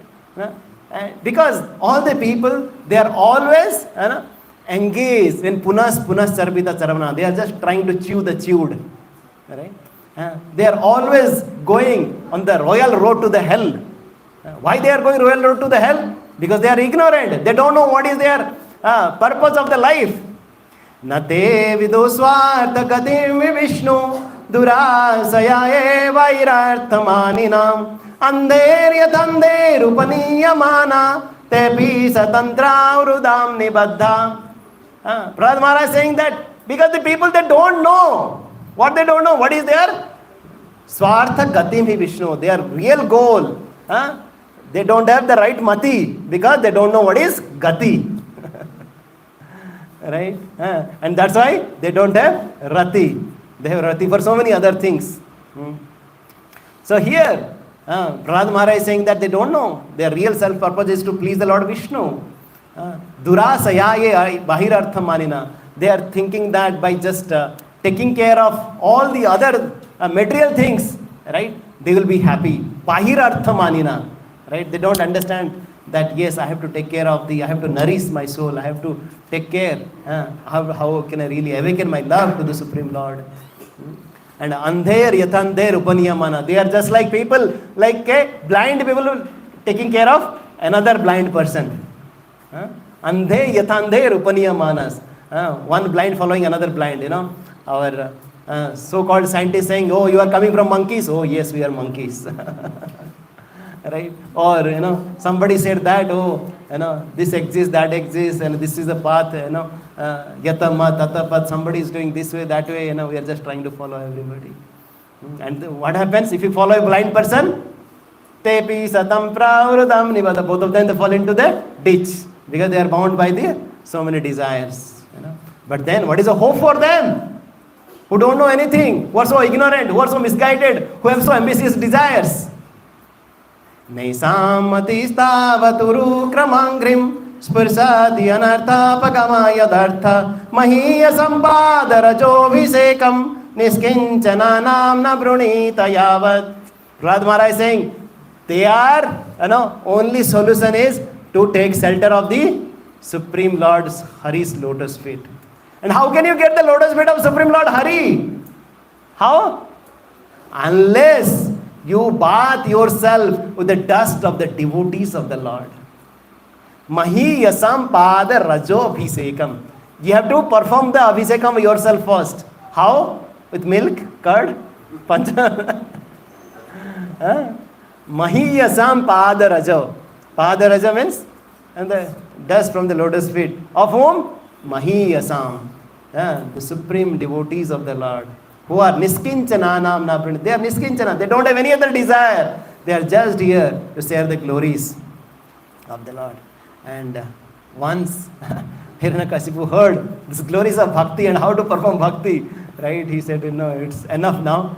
Because all the people, they are always engaged in punas charvita charvana. They are just trying to chew the chewed, right? They are always going on the royal road to the hell. Why they are going royal road to the hell? Because they are ignorant. They don't know what is their purpose of the life. Nate vidoswartha gatim vishnu durasaya vairarthamaninam Ander yathande rupaniyamana tepi satantra urudam nibaddha. Prahlad Maharaj is saying that because the people, they don't know. What they don't know? What is their swartha gatim hi Vishnu? Their real goal. They don't have the right mati because they don't know what is gati. Right? And that's why they don't have rati. They have rati for so many other things. So here, Prahlad Maharaj is saying that they don't know. Their real self-purpose is to please the Lord Vishnu. Durasayaye bahirartham manina. They are thinking that by just taking care of all the other material things, right, they will be happy. Bahirartham manina. Right? They don't understand that, yes, I have to take care of I have to nourish my soul. I have to take care. How can I really awaken my love to the Supreme Lord? And andher yatandher upaniyamana. They are just like people, like blind people taking care of another blind person. Andhe yatandher upaniyamanas. One blind following another blind, our so-called scientists saying, oh, you are coming from monkeys. Oh, yes, we are monkeys. Right? Or, somebody said that, oh, this exists, that exists, and this is the path, yatama, tatapat, somebody is doing this way, that way, we are just trying to follow everybody. And what happens if you follow a blind person? Tepi, satam, pravrutam, nivada, both of them, they fall into the ditch because they are bound by so many desires. But then, what is the hope for them? Who don't know anything, who are so ignorant, who are so misguided, who have so ambitious desires. Naisamatistavathuru kramangrim spursati anarthapagama yadartha mahiya sampadarajo visekam niskinchana namna brunita yavat. Prahlad Maharaj is saying, they are, only solution is to take shelter of the Supreme Lord's Hari's lotus feet. And how can you get the lotus feet of Supreme Lord Hari? How? Unless you bath yourself with the dust of the devotees of the Lord. Mahi yasam pada rajo abhisekam. You have to perform the abhisekam yourself first. How? With milk, curd, pancha. Mahi yasam pada rajo. Pada rajo means and the dust from the lotus feet. Of whom? Mahi yasam. The supreme devotees of the Lord. Who are niskinchana namna. They are niskinchana. They don't have any other desire. They are just here to share the glories of the Lord. And once Hiranyakashipu heard these glories of bhakti and how to perform bhakti, right? He said, it's enough now.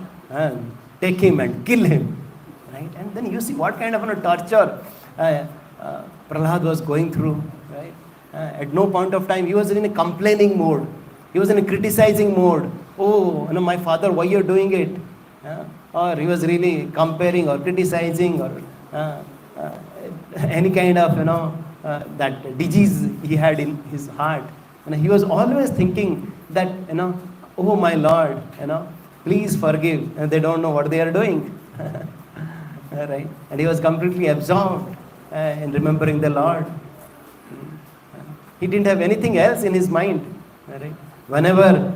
Take him and kill him. Right? And then you see what kind of torture Prahlad was going through. Right? At no point of time he was in a complaining mode. He was in a criticizing mode. Oh, my father, why you're doing it? Or he was really comparing or criticizing or any kind of, that disease he had in his heart. And he was always thinking that, oh my Lord, please forgive. And they don't know what they are doing. Right? And he was completely absorbed in remembering the Lord. He didn't have anything else in his mind. Right? Whenever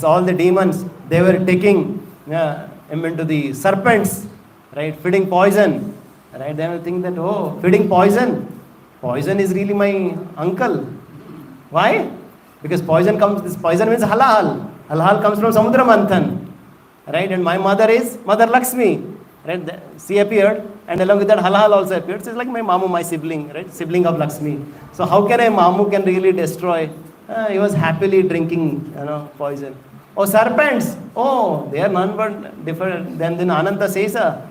all the demons, they were taking him into the serpents, right, feeding poison, right, they will think that, oh, feeding poison is really my uncle. Why? Because this poison means halal. Halal comes from Samudra Manthan, right, and my mother is Mother Lakshmi, right, she appeared, and along with that halal also appeared. She's like my mamu, my sibling, right, sibling of Lakshmi. So how can a mamu can really destroy? He was happily drinking, poison. Oh, serpents! Oh, they are none but different than Ananta Sesa.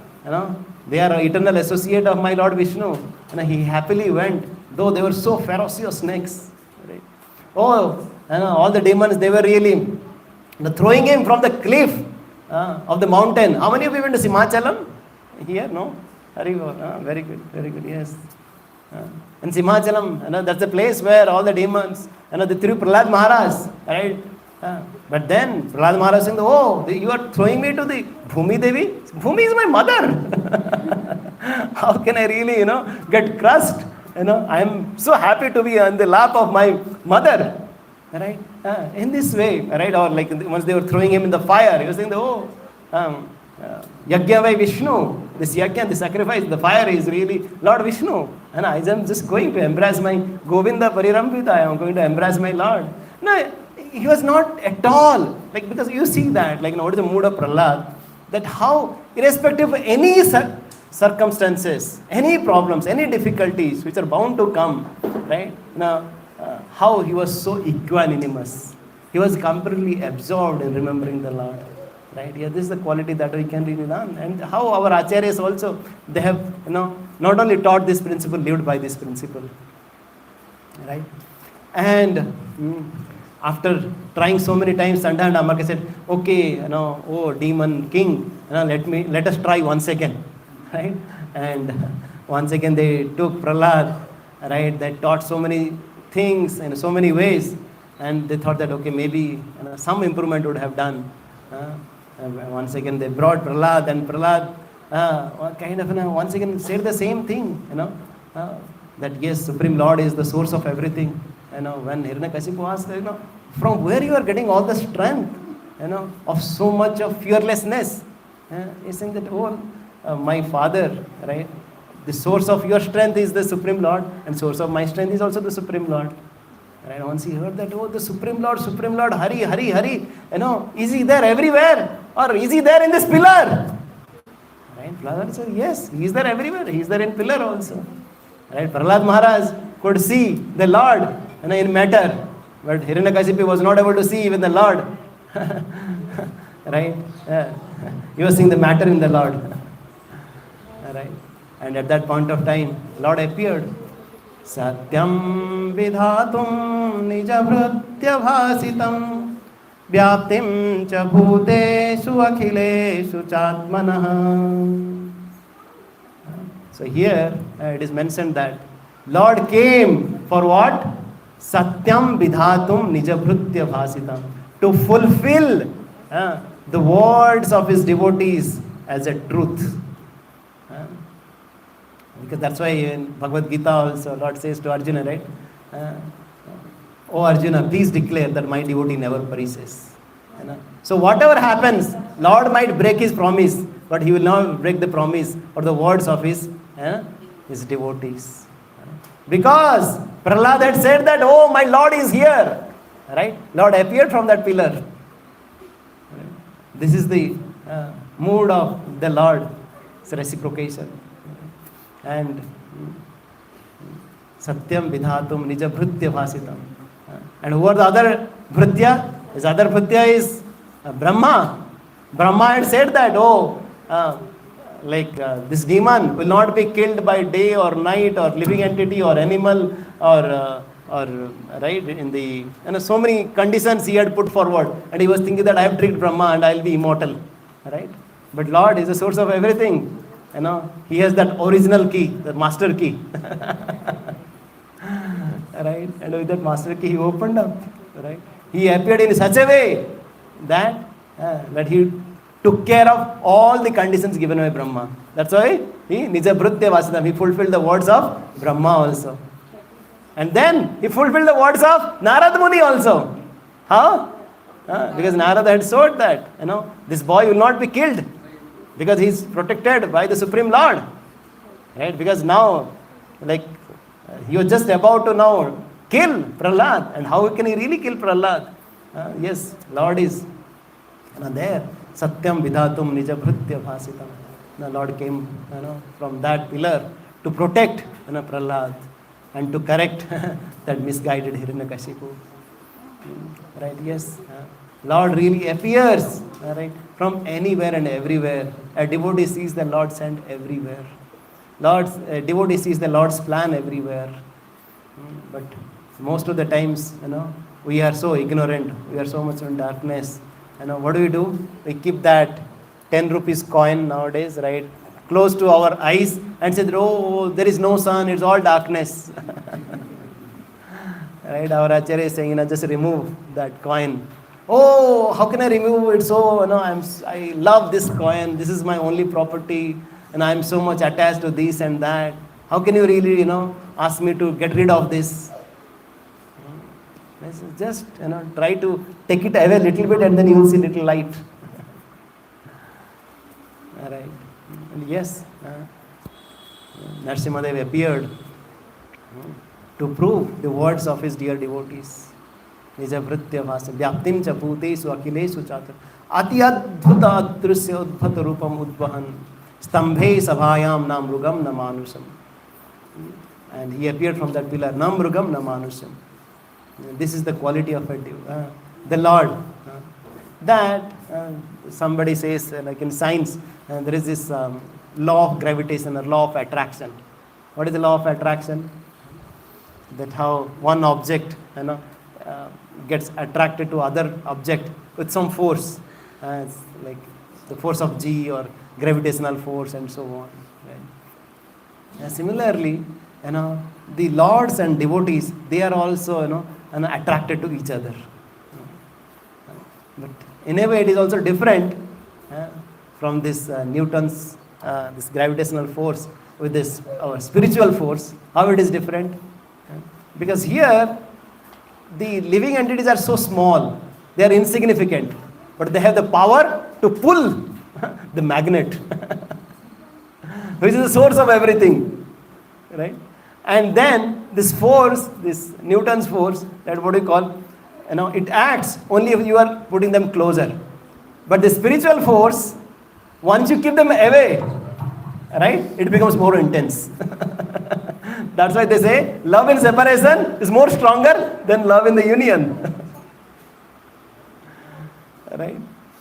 They are eternal associate of my Lord Vishnu. And he happily went, though they were so ferocious snakes. Right? Oh, all the demons, they were really throwing him from the cliff of the mountain. How many of you went to Simachalam? Here, no? Very good, yes. In Simachalam, that's the place where all the demons, they threw Prahlad Maharaj, right? But then Prahlad Maharaj saying, oh, you are throwing me to the Bhumi Devi? Bhumi is my mother. How can I really, get crushed? I am so happy to be on the lap of my mother. Right? In this way, right? Or like once they were throwing him in the fire, he was saying, oh, Yajna by Vishnu. This yajna, the sacrifice, the fire is really Lord Vishnu. And I am just going to embrace my Govinda Parirambita. I am going to embrace my Lord. No, he was not at all. Because you see that, what is the mood of Prahlad? That how, irrespective of any circumstances, any problems, any difficulties which are bound to come, right? How he was so equanimous. He was completely absorbed in remembering the Lord. Right? Yeah, this is the quality that we can really learn. And how our acharyas also, they have, not only taught this principle, lived by this principle. Right? And after trying so many times, Sanda and Amaka said, okay, oh demon king, let us try once again. Right? And once again they took Prahlad, right? They taught so many things in so many ways. And they thought that, okay, maybe some improvement would have done. Once again they brought Prahlad, and Prahlad once again said the same thing, that yes, Supreme Lord is the source of everything. When Hiranyakashipu asked, from where you are getting all the strength? of so much of fearlessness. He's saying that, oh, my Father, right? The source of your strength is the Supreme Lord, and source of my strength is also the Supreme Lord. Right? Once he heard that, oh, the Supreme Lord, Hari, Hari, Hari, is he there everywhere? Or is he there in this pillar? Right? Prahlad said, yes, he is there everywhere. He is there in pillar also. Right? Prahlad Maharaj could see the Lord in matter, but Hiranyakashipu was not able to see even the Lord. Right? He was seeing the matter in the Lord. Right? And at that point of time, Lord appeared. Satyam vidhatum nijavritya bhasitam vyaptim cha bhuteshu akhileshu chatmanah. So here it is mentioned that Lord came for what? Satyam vidhatum nijavritya bhasitam. To fulfill the words of his devotees as a truth. Because that's why in Bhagavad Gita also Lord says to Arjuna, right? Oh Arjuna, please declare that my devotee never perishes. So whatever happens, Lord might break his promise, but he will not break the promise or the words of his devotees. Because Prahlad had said that, oh, my Lord is here. Right? Lord appeared from that pillar. This is the mood of the Lord. It's a reciprocation. And Satyam Vidhatum Nija Bhritya Bhasitam. And who are the other Bhritya? His other Bhritya is Brahma. Brahma had said that, this demon will not be killed by day or night or living entity or animal or right, in the so many conditions he had put forward, and he was thinking that I have tricked Brahma and I will be immortal, right? But Lord is the source of everything. He has that original key, the master key. Right? And with that master key, he opened up. Right? He appeared in such a way that he took care of all the conditions given by Brahma. That's why he Nija Bhritya Vasidam. He fulfilled the words of Brahma also. And then he fulfilled the words of Narad Muni also. How? Because Narada had showed that, this boy will not be killed. Because he is protected by the Supreme Lord. Right? Because now, he was just about to now kill Prahlad. And how can he really kill Prahlad? Yes, Lord is there. Satyam vidhatum nija bhritya bhasitam. The Lord came from that pillar to protect Prahlad and to correct that misguided Hiranyakashipu. Right? Yes. Lord really appears, right, from anywhere and everywhere. A devotee sees the Lord sent everywhere. A devotee sees the Lord's plan everywhere. But most of the times, we are so ignorant. We are so much in darkness. What do? We keep that 10 rupees coin nowadays, right, close to our eyes and say, oh, there is no sun, it's all darkness. Right? Our Acharya is saying, just remove that coin. Oh, how can I remove it? So, I love this coin. This is my only property. And I'm so much attached to this and that. How can you really, ask me to get rid of this? Just, try to take it away a little bit and then you will see little light. All right. And yes, Narasimha Dev appeared to prove the words of his dear devotees. Nija Bhritya Bhasa Vyaptim cha bhutesu akhilesu chatur Ati adbhuta adrusya udbhata rupam udvahan Stambhe sabhayam namrugam namanusam. And he appeared from that pillar, namrugam namanusam. This is the quality of the Lord. That somebody says, like in science, there is this law of gravitation or law of attraction. What is the law of attraction? That how one object, gets attracted to other object with some force, like the force of G or gravitational force and so on. Right? Similarly, the lords and devotees, they are also attracted to each other. But in a way, it is also different from this Newton's this gravitational force with this our spiritual force. How it is different? Because here the living entities are so small, they are insignificant. but they have the power to pull the magnet, which is the source of everything, right? And then this force, this Newton's force, that what you call, it acts only if you are putting them closer. But the spiritual force, once you keep them away, right, it becomes more intense. That's why they say love in separation is more stronger than love in the union. Right?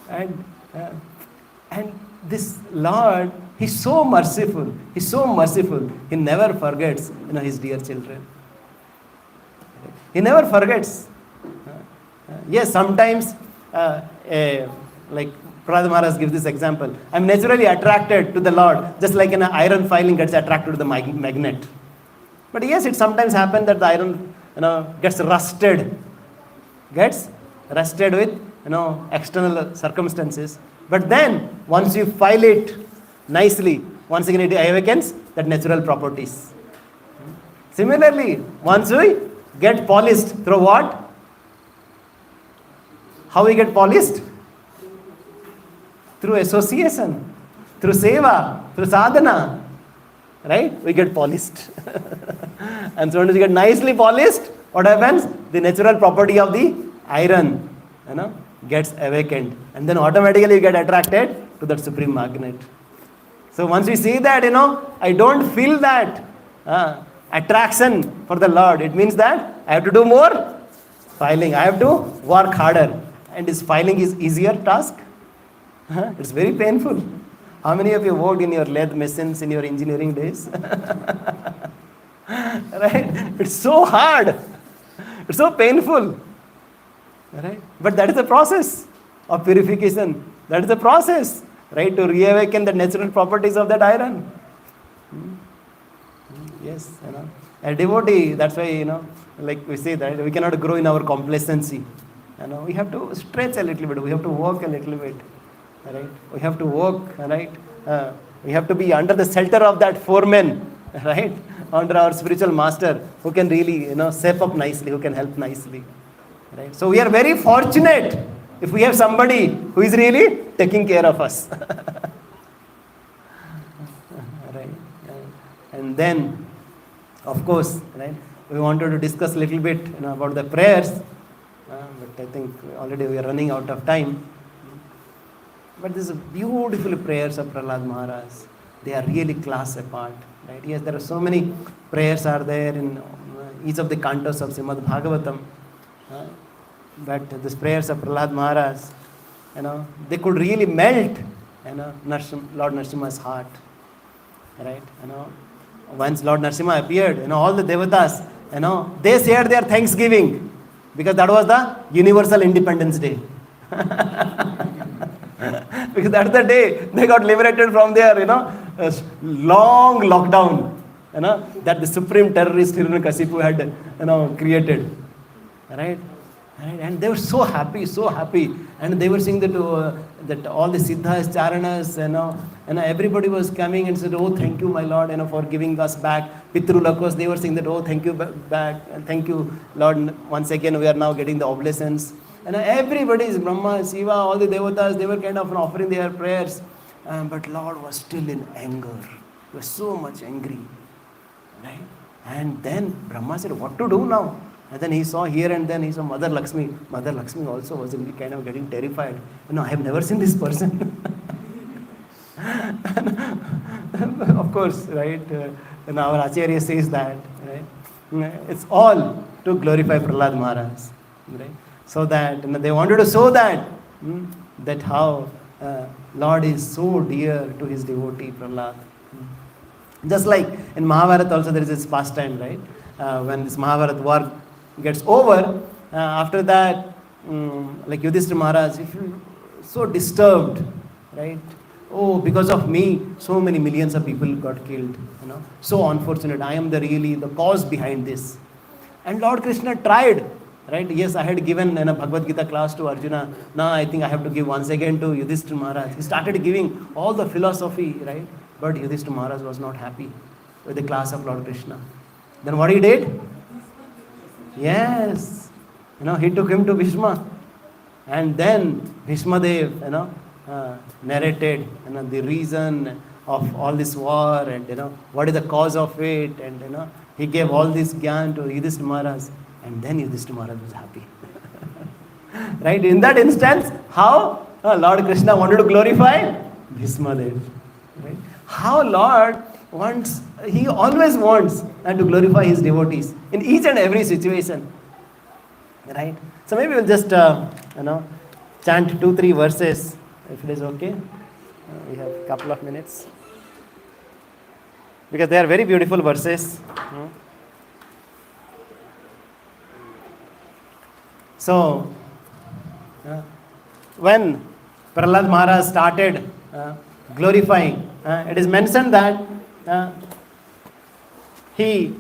And this Lord, He's so merciful. He's so merciful. He never forgets, His dear children. He never forgets. Yes, sometimes, like Prahlad Maharaj gives this example. I'm naturally attracted to the Lord, just like an iron filing gets attracted to the magnet. But yes, it sometimes happens that the iron, gets rusted with, external circumstances. But then, once you file it nicely, once again it awakens that natural properties. Similarly, once we get polished through what? How we get polished? Through association, through seva, through sadhana, right? We get polished. And so when we get nicely polished, what happens? The natural property of the iron, gets awakened. And then automatically you get attracted to that supreme magnet. So once we see that, I don't feel that attraction for the Lord. It means that I have to do more filing. I have to work harder. And this filing is easier task. It's very painful. How many of you worked in your lathe machines in your engineering days? Right? It's so hard. It's so painful. Right? But that is the process of purification. That is the process, right? To reawaken the natural properties of that iron. Yes, a devotee, that's why, like we say that we cannot grow in our complacency. We have to stretch a little bit. We have to work a little bit. Right? We have to work, right? We have to be under the shelter of that foreman, right? Under our spiritual master who can really, shape up nicely, who can help nicely. Right? So we are very fortunate if we have somebody who is really taking care of us. Right? And then, of course, right, we wanted to discuss a little bit about the prayers, but I think already we are running out of time. But these beautiful prayers of Prahlad Maharaj, they are really class apart. Right? Yes, there are so many prayers are there in each of the cantos of Srimad Bhagavatam. But these prayers of Prahlad Maharaj, they could really melt, Lord Narasimha's heart. Right? Once Lord Narasimha appeared, all the devatas, they shared their thanksgiving because that was the Universal Independence Day. Because that's the day they got liberated from their, long lockdown, that the supreme terrorist Hiranyakashipu had, created. Right? And they were so happy, and they were saying that that all the siddhas, charanas, and everybody was coming and said, "Oh, thank you, my Lord, for giving us back Pitrulakos." They were saying that, "Oh, thank you back, and thank you, Lord. Once again, we are now getting the oblations." And everybody is Brahma, Shiva, all the devatas. They were kind of offering their prayers, but Lord was still in anger. He was so much angry, right? And then Brahma said, "What to do now?" And then he saw here and then he saw Mother Lakshmi. Mother Lakshmi also was really kind of getting terrified. I have never seen this person. Of course, right? Our Acharya says that, right? It's all to glorify Prahlad Maharaj, right? So that they wanted to show that that how Lord is so dear to his devotee Prahlad. Just like in Mahabharata also there is this pastime, right? When this Mahabharata war gets over, after that, like Yudhishthira Maharaj, he feels so disturbed, right? Oh, because of me, so many millions of people got killed. So unfortunate. I am really the cause behind this. And Lord Krishna tried, right? Yes, I had given a Bhagavad Gita class to Arjuna. Now I think I have to give once again to Yudhishthira Maharaj. He started giving all the philosophy, right? But Yudhishthira Maharaj was not happy with the class of Lord Krishna. Then what he did? Yes. He took him to Bhishma. And then Bhishmadev, narrated, the reason of all this war, and what is the cause of it, and he gave all this gyan to Yudhishthira Maharaj, and then Yudhishthira Maharaj was happy. Right? In that instance, how Lord Krishna wanted to glorify Bhishmadev. Right? How Lord wants, he always wants to glorify his devotees in each and every situation. Right? So maybe we'll just, chant 2-3 verses, if it is okay. We have a couple of minutes. Because they are very beautiful verses. So, when Prahlad Maharaj started glorifying, it is mentioned that he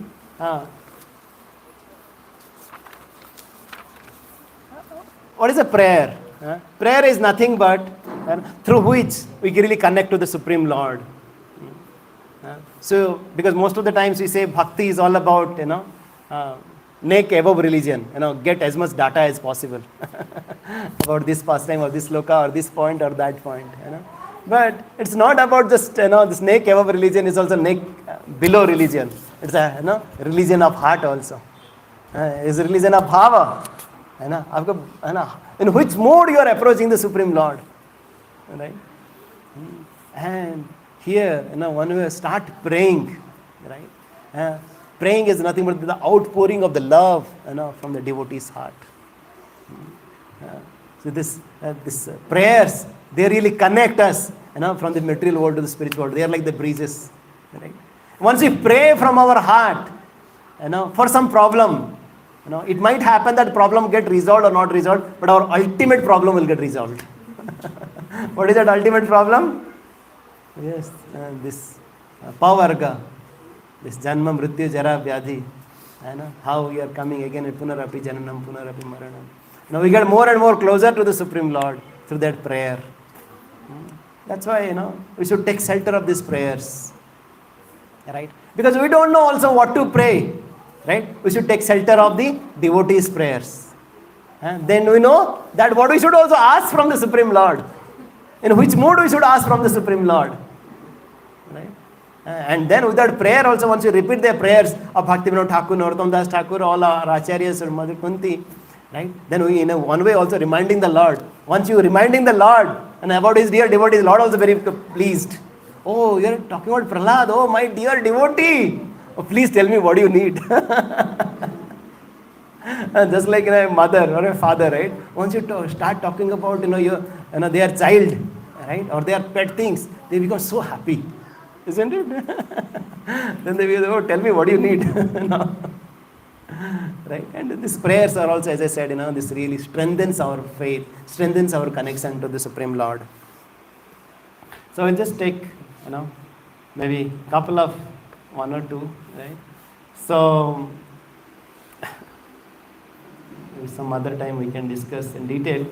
what is a prayer? Prayer is nothing but through which we really connect to the Supreme Lord. So, because most of the times we say bhakti is all about, make above religion, get as much data as possible about this pastime or this loka or this point or that point, But it's not about just, this snake above religion is also snake below religion. It's a, religion of heart also. It's a religion of bhava. In which mode you are approaching the Supreme Lord. Right? And here, when we start praying, right? Praying is nothing but the outpouring of the love, from the devotee's heart. So this prayers, they really connect us, from the material world to the spiritual world. They are like the breezes. Right? Once we pray from our heart, for some problem, it might happen that problem get resolved or not resolved, but our ultimate problem will get resolved. What is that ultimate problem? Yes, this pavarga, this janma mrityu jara vyadhi, how we are coming again, punarapi jananam, punarapi maranam. We get more and more closer to the Supreme Lord through that prayer. That's why, we should take shelter of these prayers. Right? Because we don't know also what to pray. Right? We should take shelter of the devotees' prayers. Then we know that what we should also ask from the Supreme Lord. In which mood we should ask from the Supreme Lord. Right? And then with that prayer also, once you repeat their prayers of Bhaktivinoda Thakur, Narottam Das Thakur, all our Acharyas or Mother Kunti, right? Then we, in one way, also reminding the Lord. Once you reminding the Lord and about his dear devotees, Lord also very pleased. Oh, you are talking about Prahlad. Oh, my dear devotee. Oh, please tell me what you need. Just like a mother or a father, right? Once you start talking about, their child, right? Or their pet things, they become so happy. Isn't it? Then they will, tell me what you need. Right? And these prayers are also, as I said, this really strengthens our faith, strengthens our connection to the Supreme Lord. So we'll just take, maybe a couple of 1 or 2, right? So maybe some other time we can discuss in detail.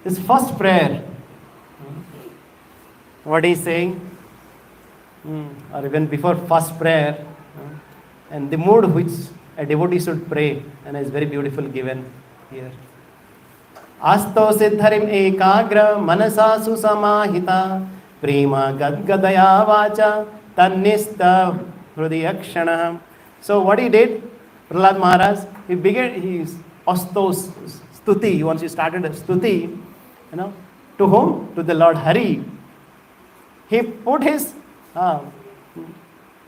This first prayer, what he's saying, or even before first prayer, and the mood which a devotee should pray, and is very beautiful given here. Asto siddharim ekagra manasa susamahita prema gadgadaya vacha tannista hrudiyakshana. So what he did, Prahlad Maharaj, he began his asto stuti, once he started a stuti, to whom? To the Lord Hari. He put his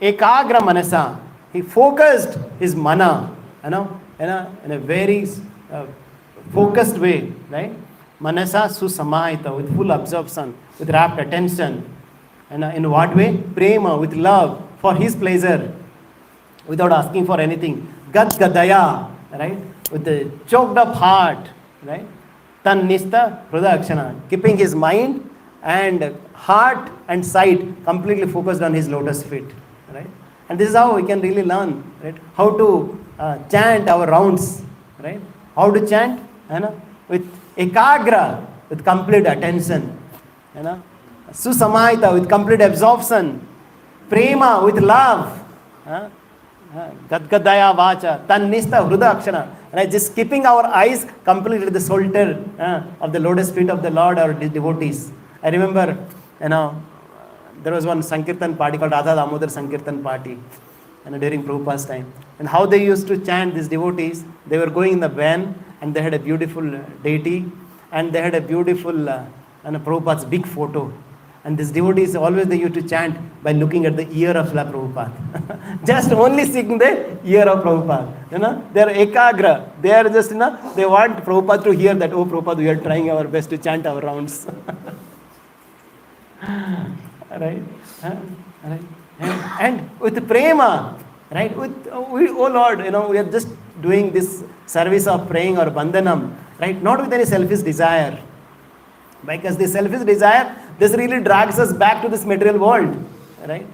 ekagra manasa, he focused his mana, in a very focused way, right? Manasa susamahita, with full absorption, with rapt attention. And in what way? Prema, with love, for his pleasure, without asking for anything. Gad gadaya, right? With the choked up heart, right? Tan nista hruda akshana, keeping his mind and heart and sight completely focused on his lotus feet, right? And this is how we can really learn, right? How to chant our rounds, right? How to chant, with ekagra, with complete attention, susamahita, with complete absorption, prema, with love, gadgadaya vacha, tannista hruda akshana, right? Just keeping our eyes completely to the solitaire of the lotus feet of the Lord or devotees. I remember, there was one Sankirtan party called Radha Damodar Sankirtan party, during Prabhupada's time. And how they used to chant, these devotees, they were going in the van and they had a beautiful deity and they had a beautiful Prabhupada's big photo. And these devotees always they used to chant by looking at the ear of La Prabhupada. Just only seeing the ear of Prabhupada. They are ekagra. They are just, they want Prabhupada to hear that, oh Prabhupada, we are trying our best to chant our rounds. Right? Right? And with prema, right? Oh Lord, we are just doing this service of praying or bandhanam, right? Not with any selfish desire. Because the selfish desire, this really drags us back to this material world, right?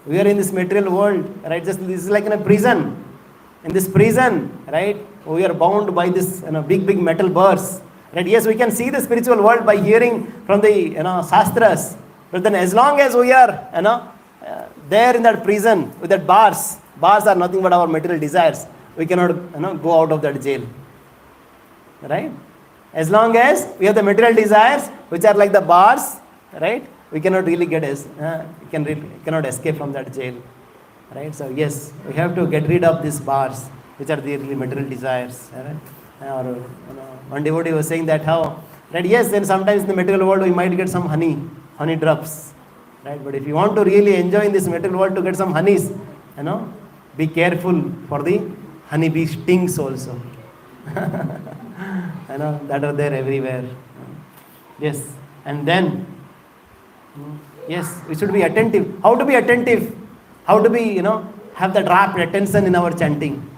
We are in this material world, right? Just this is like in a prison. In this prison, right? We are bound by this big metal bars, right? Yes, we can see the spiritual world by hearing from the shastras, but then as long as we are there in that prison with that bars are nothing but our material desires. We cannot go out of that jail, right? As long as we have the material desires, which are like the bars, right? We cannot really cannot escape from that jail, right? So yes, we have to get rid of these bars, which are the really material desires, right? Or one devotee was saying that how, right? Yes, then sometimes in the material world we might get some honey drops, right? But if you want to really enjoy in this material world to get some honeys, be careful for the honeybee stings also. That are there everywhere. Yes, and then, yes, we should be attentive. How to be attentive? How to be, have that rapt attention in our chanting?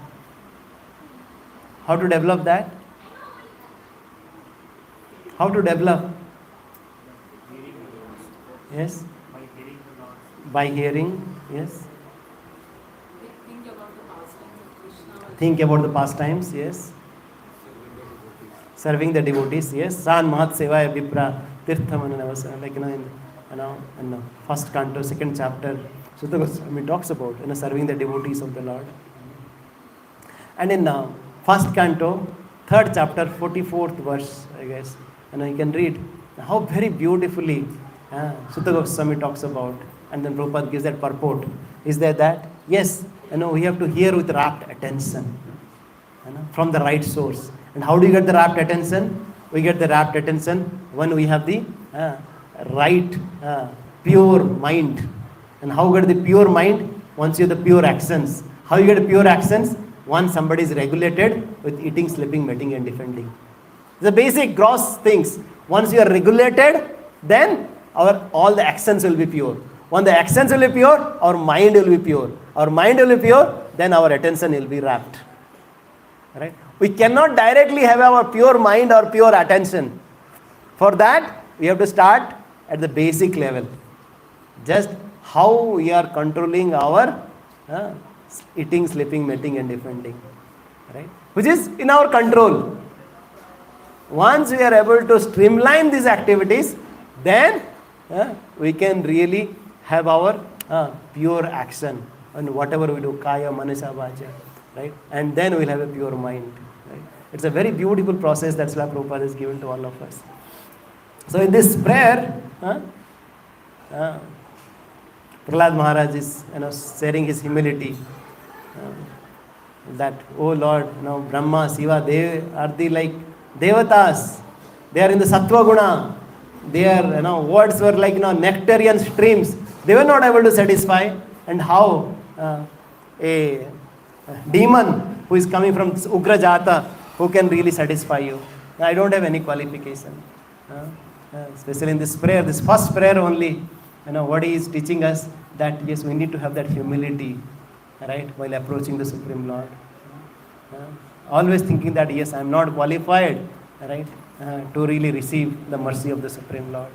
How to develop that? How to develop? Yes? By hearing, yes. Think about the pastimes, yes. Serving the devotees, yes. San Mahat Sevaya Vipra Tirthaman, like in the first canto, second chapter, Sutta Goswami talks about serving the devotees of the Lord. And in first canto, third chapter, 44th verse, I guess, you can read how very beautifully Sutta Goswami talks about, and then Prabhupada gives that purport. Is there that? Yes, we have to hear with rapt attention, from the right source. And how do you get the rapt attention? We get the rapt attention when we have the right, pure mind. And how get the pure mind? Once you have the pure actions. How you get pure actions? Once somebody is regulated with eating, sleeping, mating and defending. The basic gross things. Once you are regulated, then all the actions will be pure. When the actions will be pure, our mind will be pure. Our mind will be pure, then our attention will be rapt. Right? We cannot directly have our pure mind or pure attention. For that, we have to start at the basic level. Just how we are controlling our eating, sleeping, mating and defending. Right? Which is in our control. Once we are able to streamline these activities, then we can really have our pure action on whatever we do, kaya, manasa, vacha, right? And then we'll have a pure mind. Right? It's a very beautiful process that Srila Prabhupada has given to all of us. So in this prayer, Prahlad Maharaj is sharing his humility. That, oh Lord, Brahma, Shiva, they are the like devatas. They are in the sattva guna. Their words were like nectarian streams. They were not able to satisfy. And how a demon who is coming from Ugra Jata, who can really satisfy you? I don't have any qualification. Especially in this prayer, this first prayer only, what he is teaching us, that yes, we need to have that humility, right, while approaching the Supreme Lord. Always thinking that yes, I am not qualified, right, to really receive the mercy of the Supreme Lord.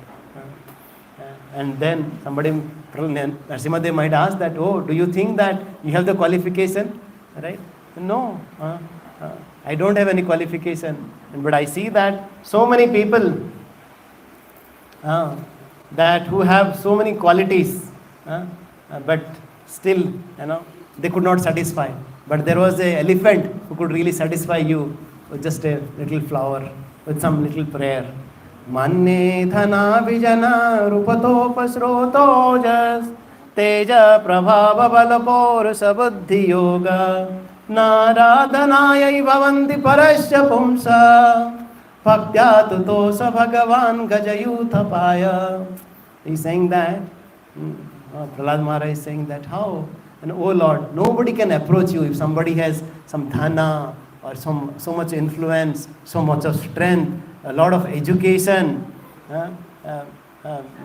And then somebody, Narasimha, they might ask that, oh, do you think that you have the qualification? Right? No, I don't have any qualification. But I see that so many people that who have so many qualities, but still, they could not satisfy. But there was an elephant who could really satisfy you with just a little flower, with some little prayer. Manne dhana vijana rupatopasrotojas teja prabhava balapor sabuddhi yoga naradhanayai bhavanti parasya pumsa bhaktya tutosa bhagavan gajayuthapaya. He's saying that, Prahlad Maharaj is saying that how, and oh Lord, nobody can approach you if somebody has some dhana or so much influence, so much of strength, a lot of education,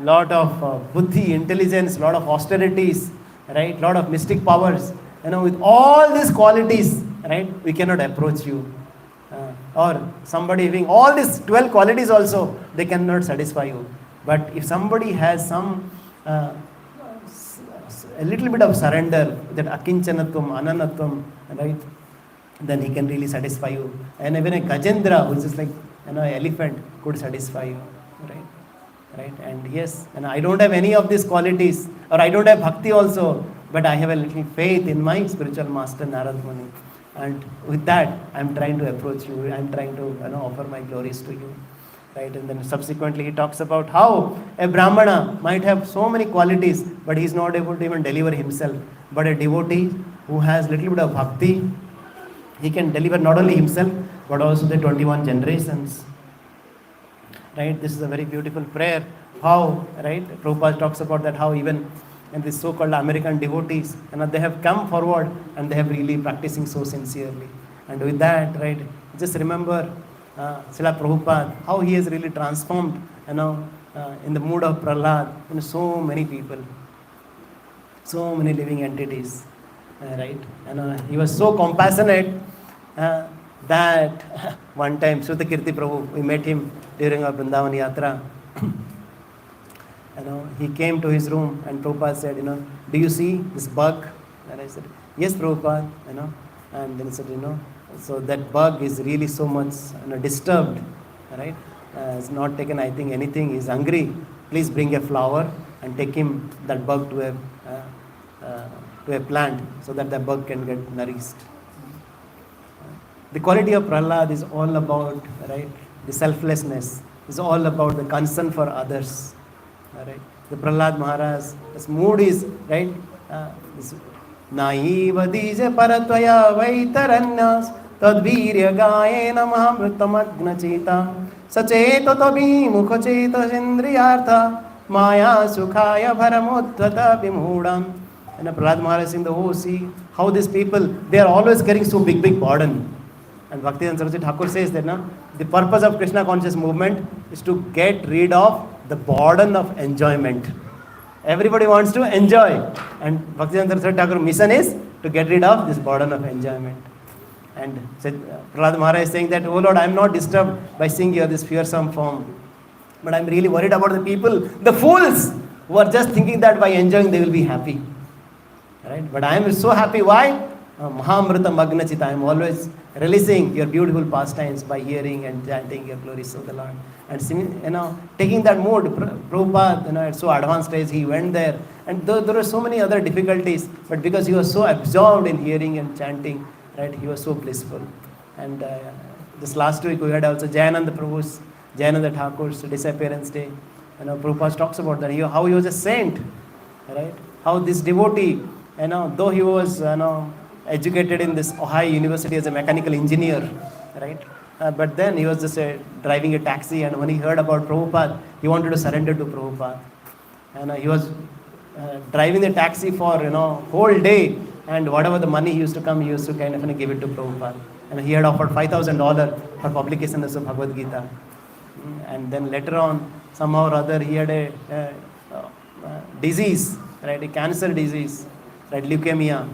lot of buddhi, intelligence, lot of austerities, right? Lot of mystic powers. With all these qualities, right? We cannot approach you. Or somebody having all these 12 qualities also, they cannot satisfy you. But if somebody has some a little bit of surrender, that akinchanatvam, ananatvam, right? Then he can really satisfy you. And even a Gajendra, which is like elephant, could satisfy you, right? And yes, and I don't have any of these qualities, or I don't have bhakti also, but I have a little faith in my spiritual master Narad Muni. And with that, I am trying to approach you. I am trying to offer my glories to you. Right? And then subsequently he talks about how a Brahmana might have so many qualities, but he is not able to even deliver himself. But a devotee who has little bit of bhakti, he can deliver not only himself, but also the 21 generations. Right? This is a very beautiful prayer. How, right? Prabhupada talks about that, how even in these so-called American devotees, they have come forward and they have really practicing so sincerely. And with that, right, just remember Srila Prabhupada, how he has really transformed, in the mood of Prahlad, so many people, so many living entities, right? And he was so compassionate that one time, Shrutakirti Prabhu, we met him during our Vrindavan Yatra. He came to his room and Prabhupada said, do you see this bug? And I said, yes, Prabhupada, and then he said, so that bug is really so much disturbed, right? It's not taken, I think, anything. He's hungry. Please bring a flower and take him, that bug, to a plant so that the bug can get nourished. The quality of Prahlad is all about, right, the selflessness. It's all about the concern for others. Right? The Prahlad Maharaj, his mood is, right, Naiva dije paratvaya vaitaranyas tadvirya gayena mahamritamagna cheta sacheto tabi mukhacheta sindriyartha maya sukhaya bharamudhata vimudam. And Prahlad Maharaj in the see how these people, they are always carrying so big burden. And Bhaktivedanta Saraswati Thakur says that the purpose of Krishna conscious movement is to get rid of the burden of enjoyment. Everybody wants to enjoy, and Bhaktivedanta Saraswati Thakur mission is to get rid of this burden of enjoyment. And Prahlad Maharaj is saying that, oh Lord, I am not disturbed by seeing you this fearsome form, but I am really worried about the people, the fools, who are just thinking that by enjoying they will be happy. Right? But I am so happy. Why? Mahamrita Magna Chita. I am always releasing your beautiful pastimes by hearing and chanting your glories of the Lord. And taking that mood, Prabhupada, at so advanced stage, he went there. And there were so many other difficulties, but because he was so absorbed in hearing and chanting, right, he was so blissful. And this last week we had also Jayananda Prabhu's, Jayananda Thakur's disappearance day. Prabhupada talks about that, how he was a saint, right? How this devotee, though he was, educated in this Ohio University as a mechanical engineer, right? But then he was just driving a taxi, and when he heard about Prabhupada, he wanted to surrender to Prabhupada. And he was driving the taxi for whole day, and whatever the money he used to come, he used to kind of give it to Prabhupada. And he had offered $5,000 for publication of Bhagavad Gita. And then later on, somehow or other, he had a disease, right? A cancer disease, right? Leukemia,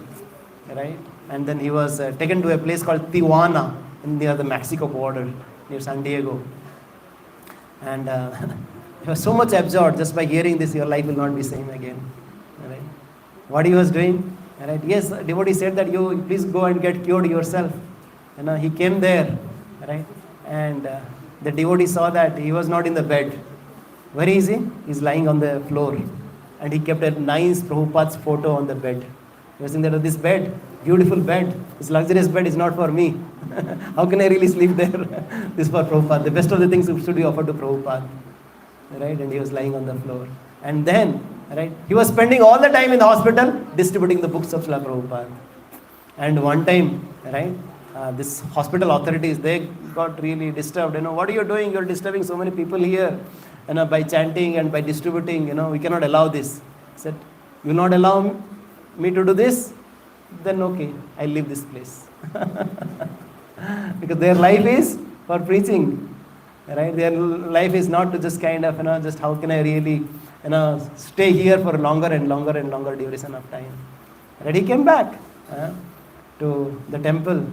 right? And then he was taken to a place called Tijuana, near the Mexico border, near San Diego. And he was so much absorbed just by hearing this, your life will not be same again. Right? What he was doing? Right? Yes, devotee said that you please go and get cured yourself. He came there, right? And the devotee saw that he was not in the bed. Where is he? He's lying on the floor. And he kept a nice Prabhupada's photo on the bed. He was in there, this bed, Beautiful bed. This luxurious bed is not for me. How can I really sleep there? This is for Prabhupada. The best of the things should be offered to Prabhupada. Right? And he was lying on the floor. And then, right, he was spending all the time in the hospital distributing the books of Srila Prabhupada. And one time, right, this hospital authorities, they got really disturbed. What are you doing? You're disturbing so many people here. By chanting and by distributing, we cannot allow this. He said, you will not allow me to do this? Then okay, I'll leave this place. Because their life is for preaching. Right? Their life is not to just kind of, just how can I really, stay here for longer and longer and longer duration of time. Right? He came back to the temple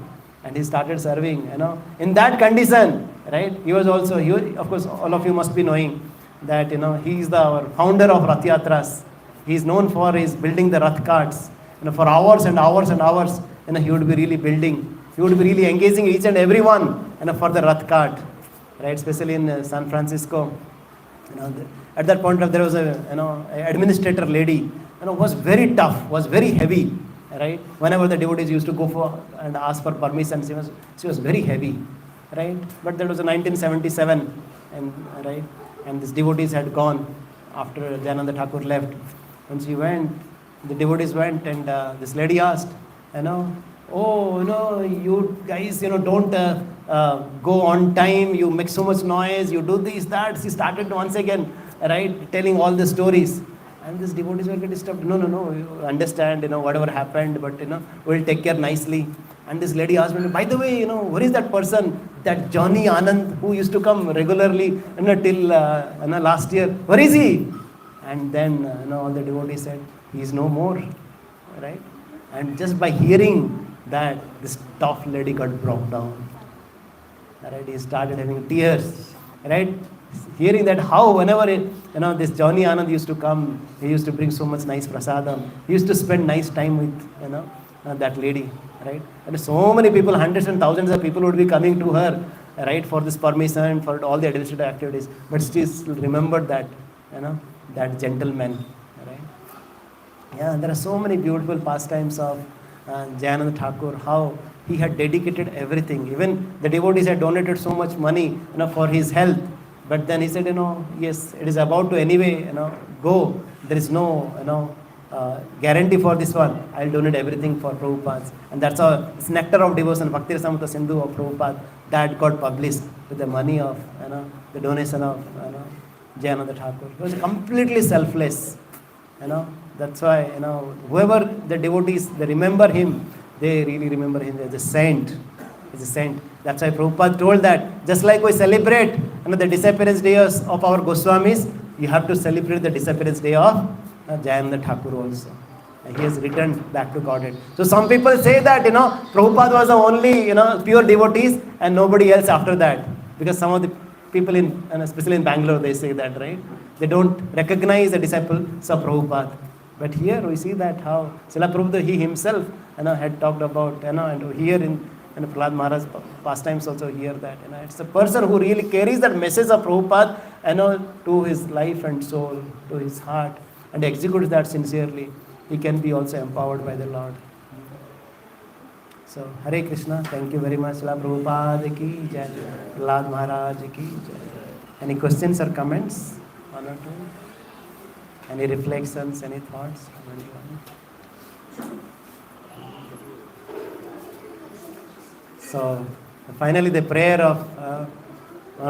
and he started serving, in that condition, right? He was also, of course, all of you must be knowing that, he is our founder of Rath Yatras. He is known for his building the Rath carts. For hours and hours and hours, he would be really building. He would be really engaging each and everyone, for the Rath cart. Right, especially in San Francisco, at that point there was a administrator lady, was very tough, was very heavy, right? Whenever the devotees used to go for and ask for permission, she was very heavy, right? But that was in 1977, and right, and these devotees had gone after Jayananda Thakur left. When she went, the devotees went, and this lady asked, oh, you guys, don't go on time, you make so much noise, you do this, that. She started once again, right, telling all the stories. And these devotees were getting disturbed. No, you understand, whatever happened, but, we'll take care nicely. And this lady asked me, by the way, where is that person, that Johnny Anand, who used to come regularly, till last year? Where is he? And then, all the devotees said, he is no more, right? And just by hearing that, this tough lady got broke down. Right? He started having tears. Right? Hearing that how whenever this Johnny Anand used to come, he used to bring so much nice prasadam. He used to spend nice time with that lady. Right? And so many people, hundreds and thousands of people would be coming to her, right, for this permission, for all the administrative activities. But she still remembered that, that gentleman. Right? Yeah, there are so many beautiful pastimes of Jayananda Thakur, how he had dedicated everything. Even the devotees had donated so much money, for his health. But then he said, yes, it is about to anyway, go. There is no, guarantee for this one. I'll donate everything for Prabhupada. And that's how it's Nectar of Devotion, Bhakti Rasamrita Sindhu of Prabhupada, that got published with the money of, the donation of, Jayananda Thakur. He was completely selfless, That's why, whoever the devotees, they remember him, they really remember him as a saint. He's a saint. That's why Prabhupada told that, just like we celebrate the disappearance days of our Goswamis, you have to celebrate the disappearance day of Jayananda Thakur also. And he has returned back to Godhead. So some people say that, Prabhupada was the only, pure devotees and nobody else after that. Because some of the people especially in Bangalore, they say that, right? They don't recognize the disciples of Prabhupada. But here we see that how Srila Prabhupada, he himself, had talked about, and here in Prahlad Maharaj pastimes also hear that, it's a person who really carries that message of Prabhupada, to his life and soul, to his heart, and executes that sincerely. He can be also empowered by the Lord. So, Hare Krishna, thank you very much. Srila Prabhupada ki jai, Prahlad Maharaj ki jai. Any questions or comments? One or two? Any reflections, any thoughts? So, finally the prayer of,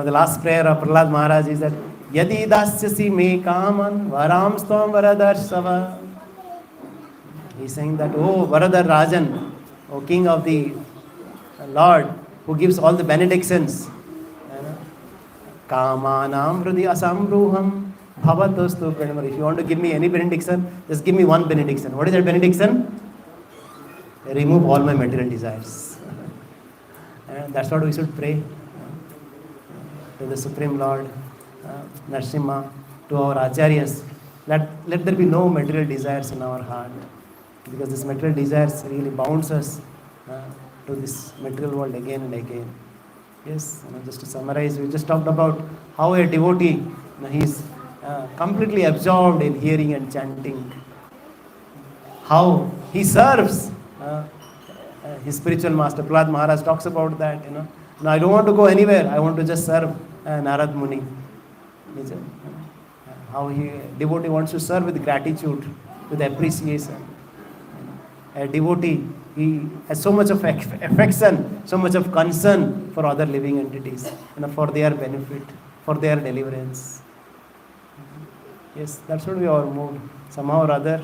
the last prayer of Prahlad Maharaj is that, Yadi dasyasi me kaman varam stvam varadarshava. He's saying that, oh Varadar Rajan, O King of the Lord, who gives all the benedictions, Kamanam Hrudi Asamruham. If you want to give me any benediction, just give me one benediction. What is that benediction? Remove all my material desires. And that's what we should pray to the Supreme Lord, Narasimha, to our Acharyas. Let there be no material desires in our heart. Because this material desires really bounds us to this material world again and again. Yes, just to summarize, we just talked about how a devotee, he is completely absorbed in hearing and chanting. How he serves His spiritual master, Prahlad Maharaj, talks about that, Now I don't want to go anywhere. I want to just serve Narad Muni. How devotee wants to serve with gratitude, with appreciation. A devotee, he has so much of affection, so much of concern for other living entities, for their benefit, for their deliverance. Yes, that should be our mood. Somehow or other,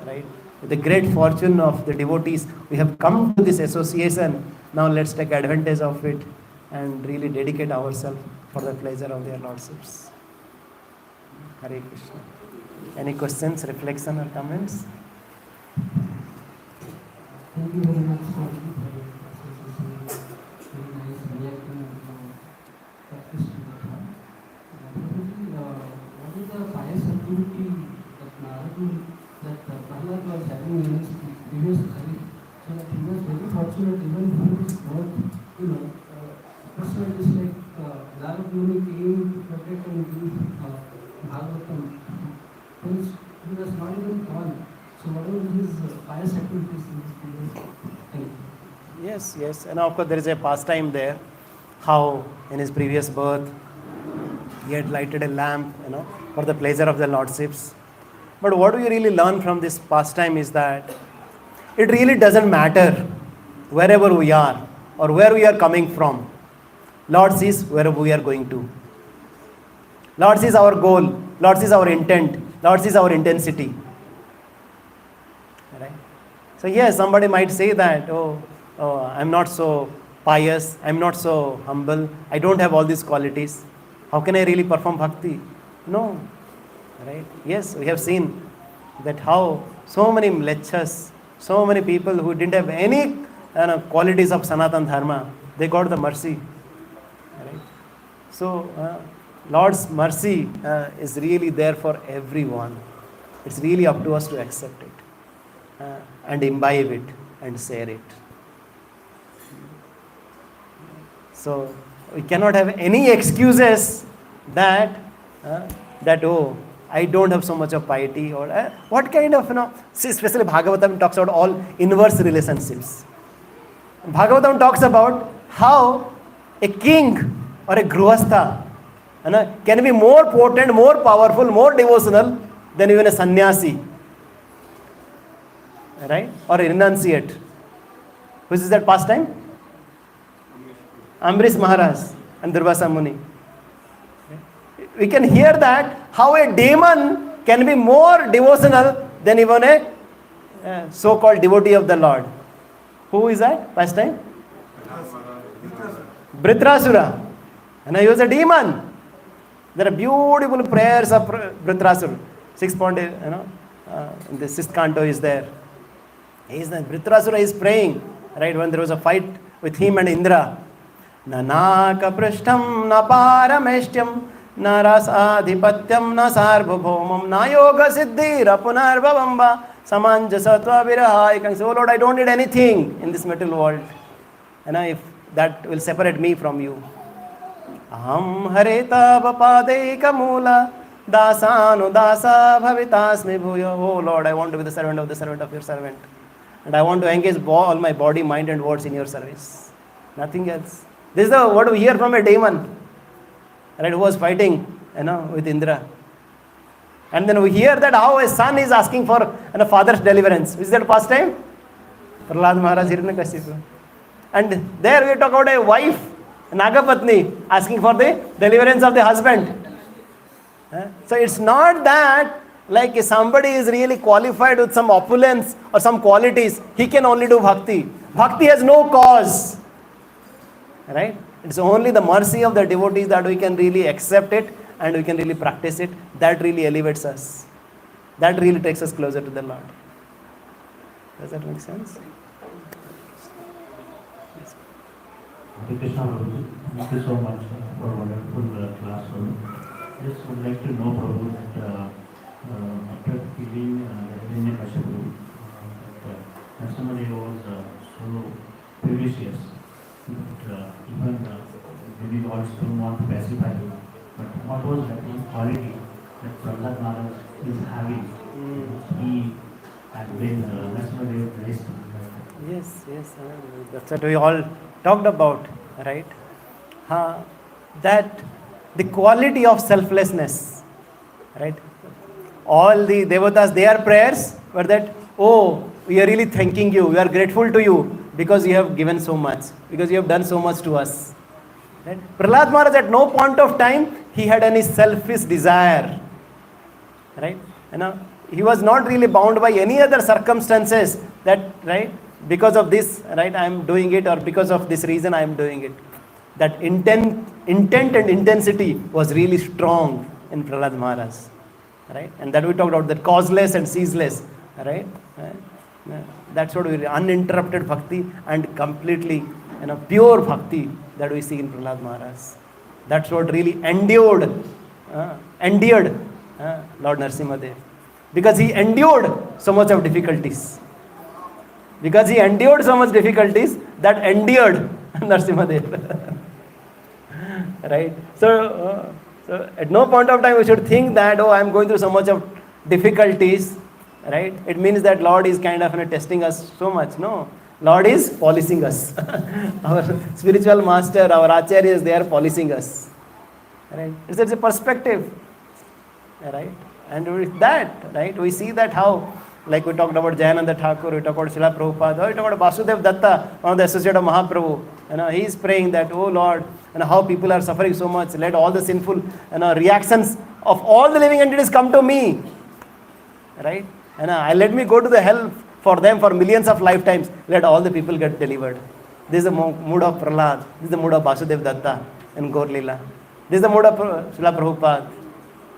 right? With the great fortune of the devotees, we have come to this association. Now let's take advantage of it and really dedicate ourselves for the pleasure of their lordships. Hare Krishna. Any questions, reflection or comments? Thank you very much for very nice reacting practice to the Katha. What is the pious activity that Prahlad was having in his previous life? So that he was very fortunate even before his birth. Krishna is like Narad Muni came to protect and give Bhagavatam. He was not even born. So what were his pious activities in his previous life? Yes. And of course there is a pastime there. How in his previous birth he had lighted a lamp, for the pleasure of the lordships. But what we really learn from this pastime is that it really doesn't matter wherever we are or where we are coming from. Lord sees where we are going to. Lord sees our goal. Lord sees our intent. Lord sees our intensity. Right? So yes, somebody might say that, oh, I'm not so pious, I'm not so humble, I don't have all these qualities. How can I really perform bhakti? No. Right? Yes, we have seen that how so many mlechas, so many people who didn't have any qualities of Sanatan Dharma, they got the mercy. Right? So, Lord's mercy is really there for everyone. It's really up to us to accept it and imbibe it and share it. So, we cannot have any excuses that oh, I don't have so much of piety, or what kind of, especially Bhagavatam talks about all inverse relationships. Bhagavatam talks about how a king or a grihastha can be more potent, more powerful, more devotional than even a sannyasi, right? Or a renunciate. Which is that pastime? Ambrish Maharaj and Durvasa Muni. We can hear that how a demon can be more devotional than even a so-called devotee of the Lord. Who is that pastime? Vritrasura. And he was a demon. There are beautiful prayers of Vritrasura. 6.8, in the 6th canto is there. Vritrasura is praying, right, when there was a fight with him and Indra. Nanaka prishtam na parameshtyam na rasadhipatyam na sarvabhaumam na yoga siddhira punarbhavamba samanjasatva viraha. You can say, oh Lord, I don't need anything in this material world. If that will separate me from you. Aham hareta vapadeika mula dasanu dasa bhavitasmi bhuya. Oh Lord, I want to be the servant of your servant. And I want to engage all my body, mind and words in your service. Nothing else. This is what we hear from a demon, right, who was fighting, with Indra. And then we hear that how a son is asking for a father's deliverance. Is that pastime? Prahlad Maharaj Hiranyakashipu. And there we talk about a wife, Nagapatni, asking for the deliverance of the husband. So it's not that like if somebody is really qualified with some opulence or some qualities, he can only do bhakti. Bhakti has no cause. Right? It's only the mercy of the devotees that we can really accept it and we can really practice it. That really elevates us. That really takes us closer to the Lord. Does that make sense? Hare Krishna, Prabhu. Thank you so much for a wonderful class. Just would like to know, Prabhu, that after killing Hiranyakashipu, Narasimha was so precious. Even maybe gods don't want to pacify him. But what was that quality that Prahlad Maharaj is having? He had been Narasimha blessed. Yes, yes, that's what we all talked about, right? That the quality of selflessness, right? All the devatas, their prayers were that, oh, we are really thanking you, we are grateful to you because you have given so much, because you have done so much to us. Right? Prahlad Maharaj at no point of time he had any selfish desire, right? He was not really bound by any other circumstances that, right, because of this, right, I am doing it, or because of this reason I am doing it. That intent and intensity was really strong in Prahlad Maharaj, right? And that we talked about, that causeless and ceaseless, right? That's what we, uninterrupted bhakti and completely, pure bhakti that we see in Prahlad Maharaj. That's what really endeared Lord Narasimha Dev, because he endured so much of difficulties. Because he endured so much difficulties, that endeared Narasimha Dev. Right? So at no point of time we should think that, oh, I am going through so much of difficulties, right? It means that Lord is kind of testing us so much. No. Lord is polishing us. Our spiritual master, our acharyas, they are polishing us. Right? It's a perspective. Right? And with that, right, we see that how, like we talked about Jayananda Thakur, we talked about Srila Prabhupada, we talked about Vasudev Datta, one of the associate of Mahaprabhu. He is praying that, oh Lord, how people are suffering so much, let all the sinful reactions of all the living entities come to me. Right? Let me go to the hell for them for millions of lifetimes. Let all the people get delivered. This is the mood of Prahlad. This is the mood of Vasudev Datta in Gaur Leela. This is the mood of Srila Prabhupada.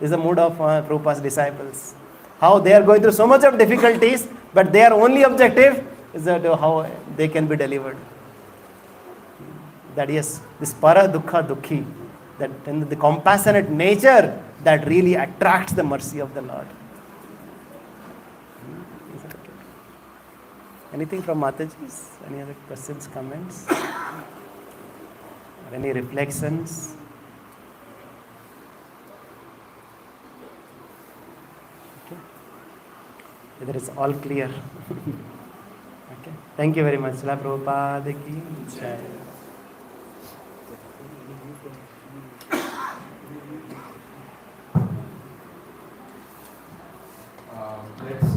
This is the mood of Prabhupada's disciples. How they are going through so much of difficulties, but their only objective is that how they can be delivered. That yes, this para dukkha dukhi, that and the compassionate nature that really attracts the mercy of the Lord. Anything from Mataji's? Any other questions, comments? Or any reflections? Okay. Whether it's all clear. Okay. Thank you very much. Srila Prabhupada ki jai.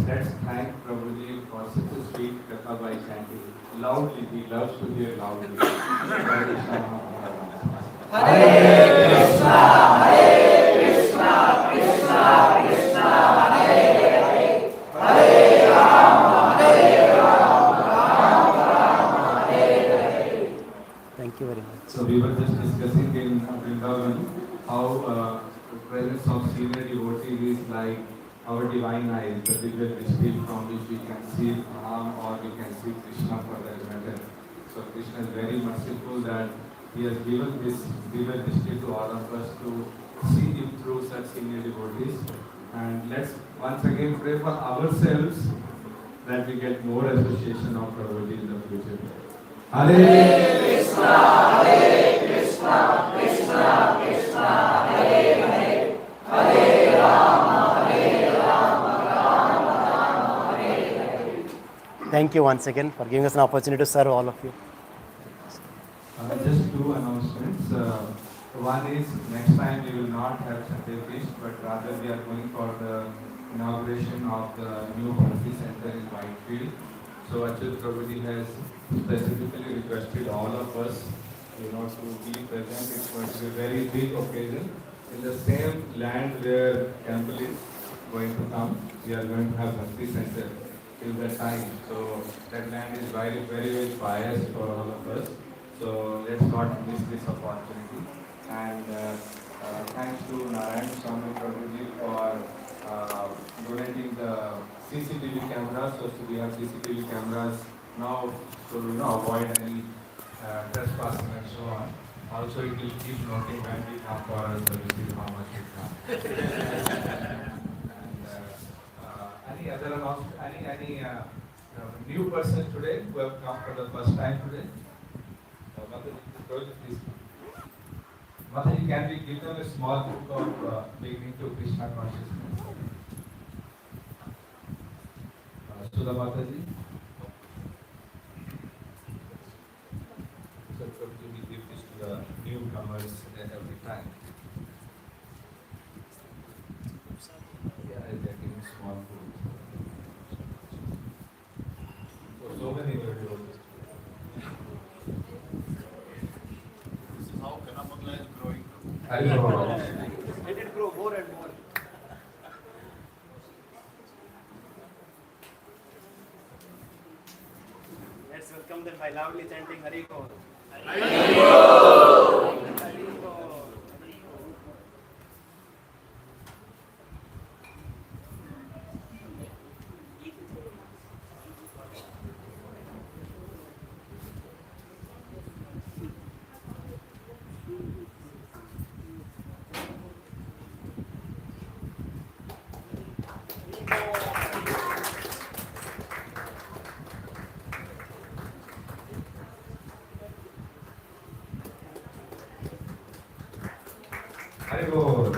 Let's thank Prabhuji for such a sweet Katha by chanting loudly. He loves to hear loudly. Hare Krishna, Hare Krishna, Krishna Krishna, Hare Hare, Hare Rama, Rama, Hare Hare. Thank you very much. So we were just discussing in Vrindavan how the presence of senior devotee is like our divine eyes, the bigger distillery from which we can see Ram or we can see Krishna for that matter. So Krishna is very merciful that he has given this bigger distillery to all of us to see him through such senior devotees. And let's once again pray for ourselves that we get more association of Prabhuji in the future. Hare Krishna, Hare Krishna, Krishna Krishna, Hare Hare, Hare Rama, Hare Thank you once again for giving us an opportunity to serve all of you. Just two announcements. One is next time we will not have Sunday feast, but rather we are going for the inauguration of the new Bhakti Center in Whitefield. So Achyut Prabhuji has specifically requested all of us, to be present. It's going to be a very big occasion. In the same land where temple is going to come, we are going to have Bhakti Center till that time. So that land is very, very, very biased for all of us. So let's not miss this opportunity. And thanks to Narasimha Prabhuji for donating the CCTV cameras. So we have CCTV cameras now to avoid any trespassing and so on. Also, it will keep noting when we come for our services, how much we come. Any other announcement? Any new person today who have come for the first time today? Please. Mataji, can we give them a small book of beginning to Krishna consciousness? Sudha Mataji. Hari Bol. Let it grow more and more. Let's welcome them by loudly chanting Hari Bol. Hari Bol. Hari Bol. Hari Bol.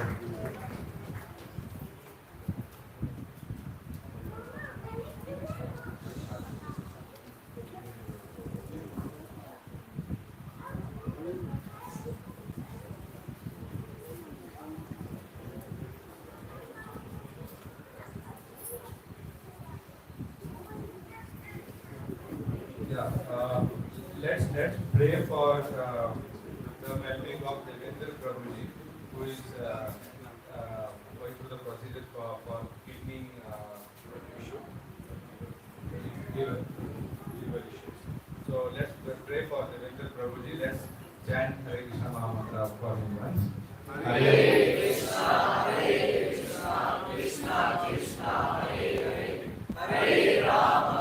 Yeah, let's pray for the well-being of Devendra Prabhuji, who is going through the procedure for kidney issue, liver issues. So let's pray for Devendra Prabhuji. Let's chant Hare Krishna Mahamantra for him once. Hare Krishna, Krishna Krishna, Hare Hare, Hare Rama.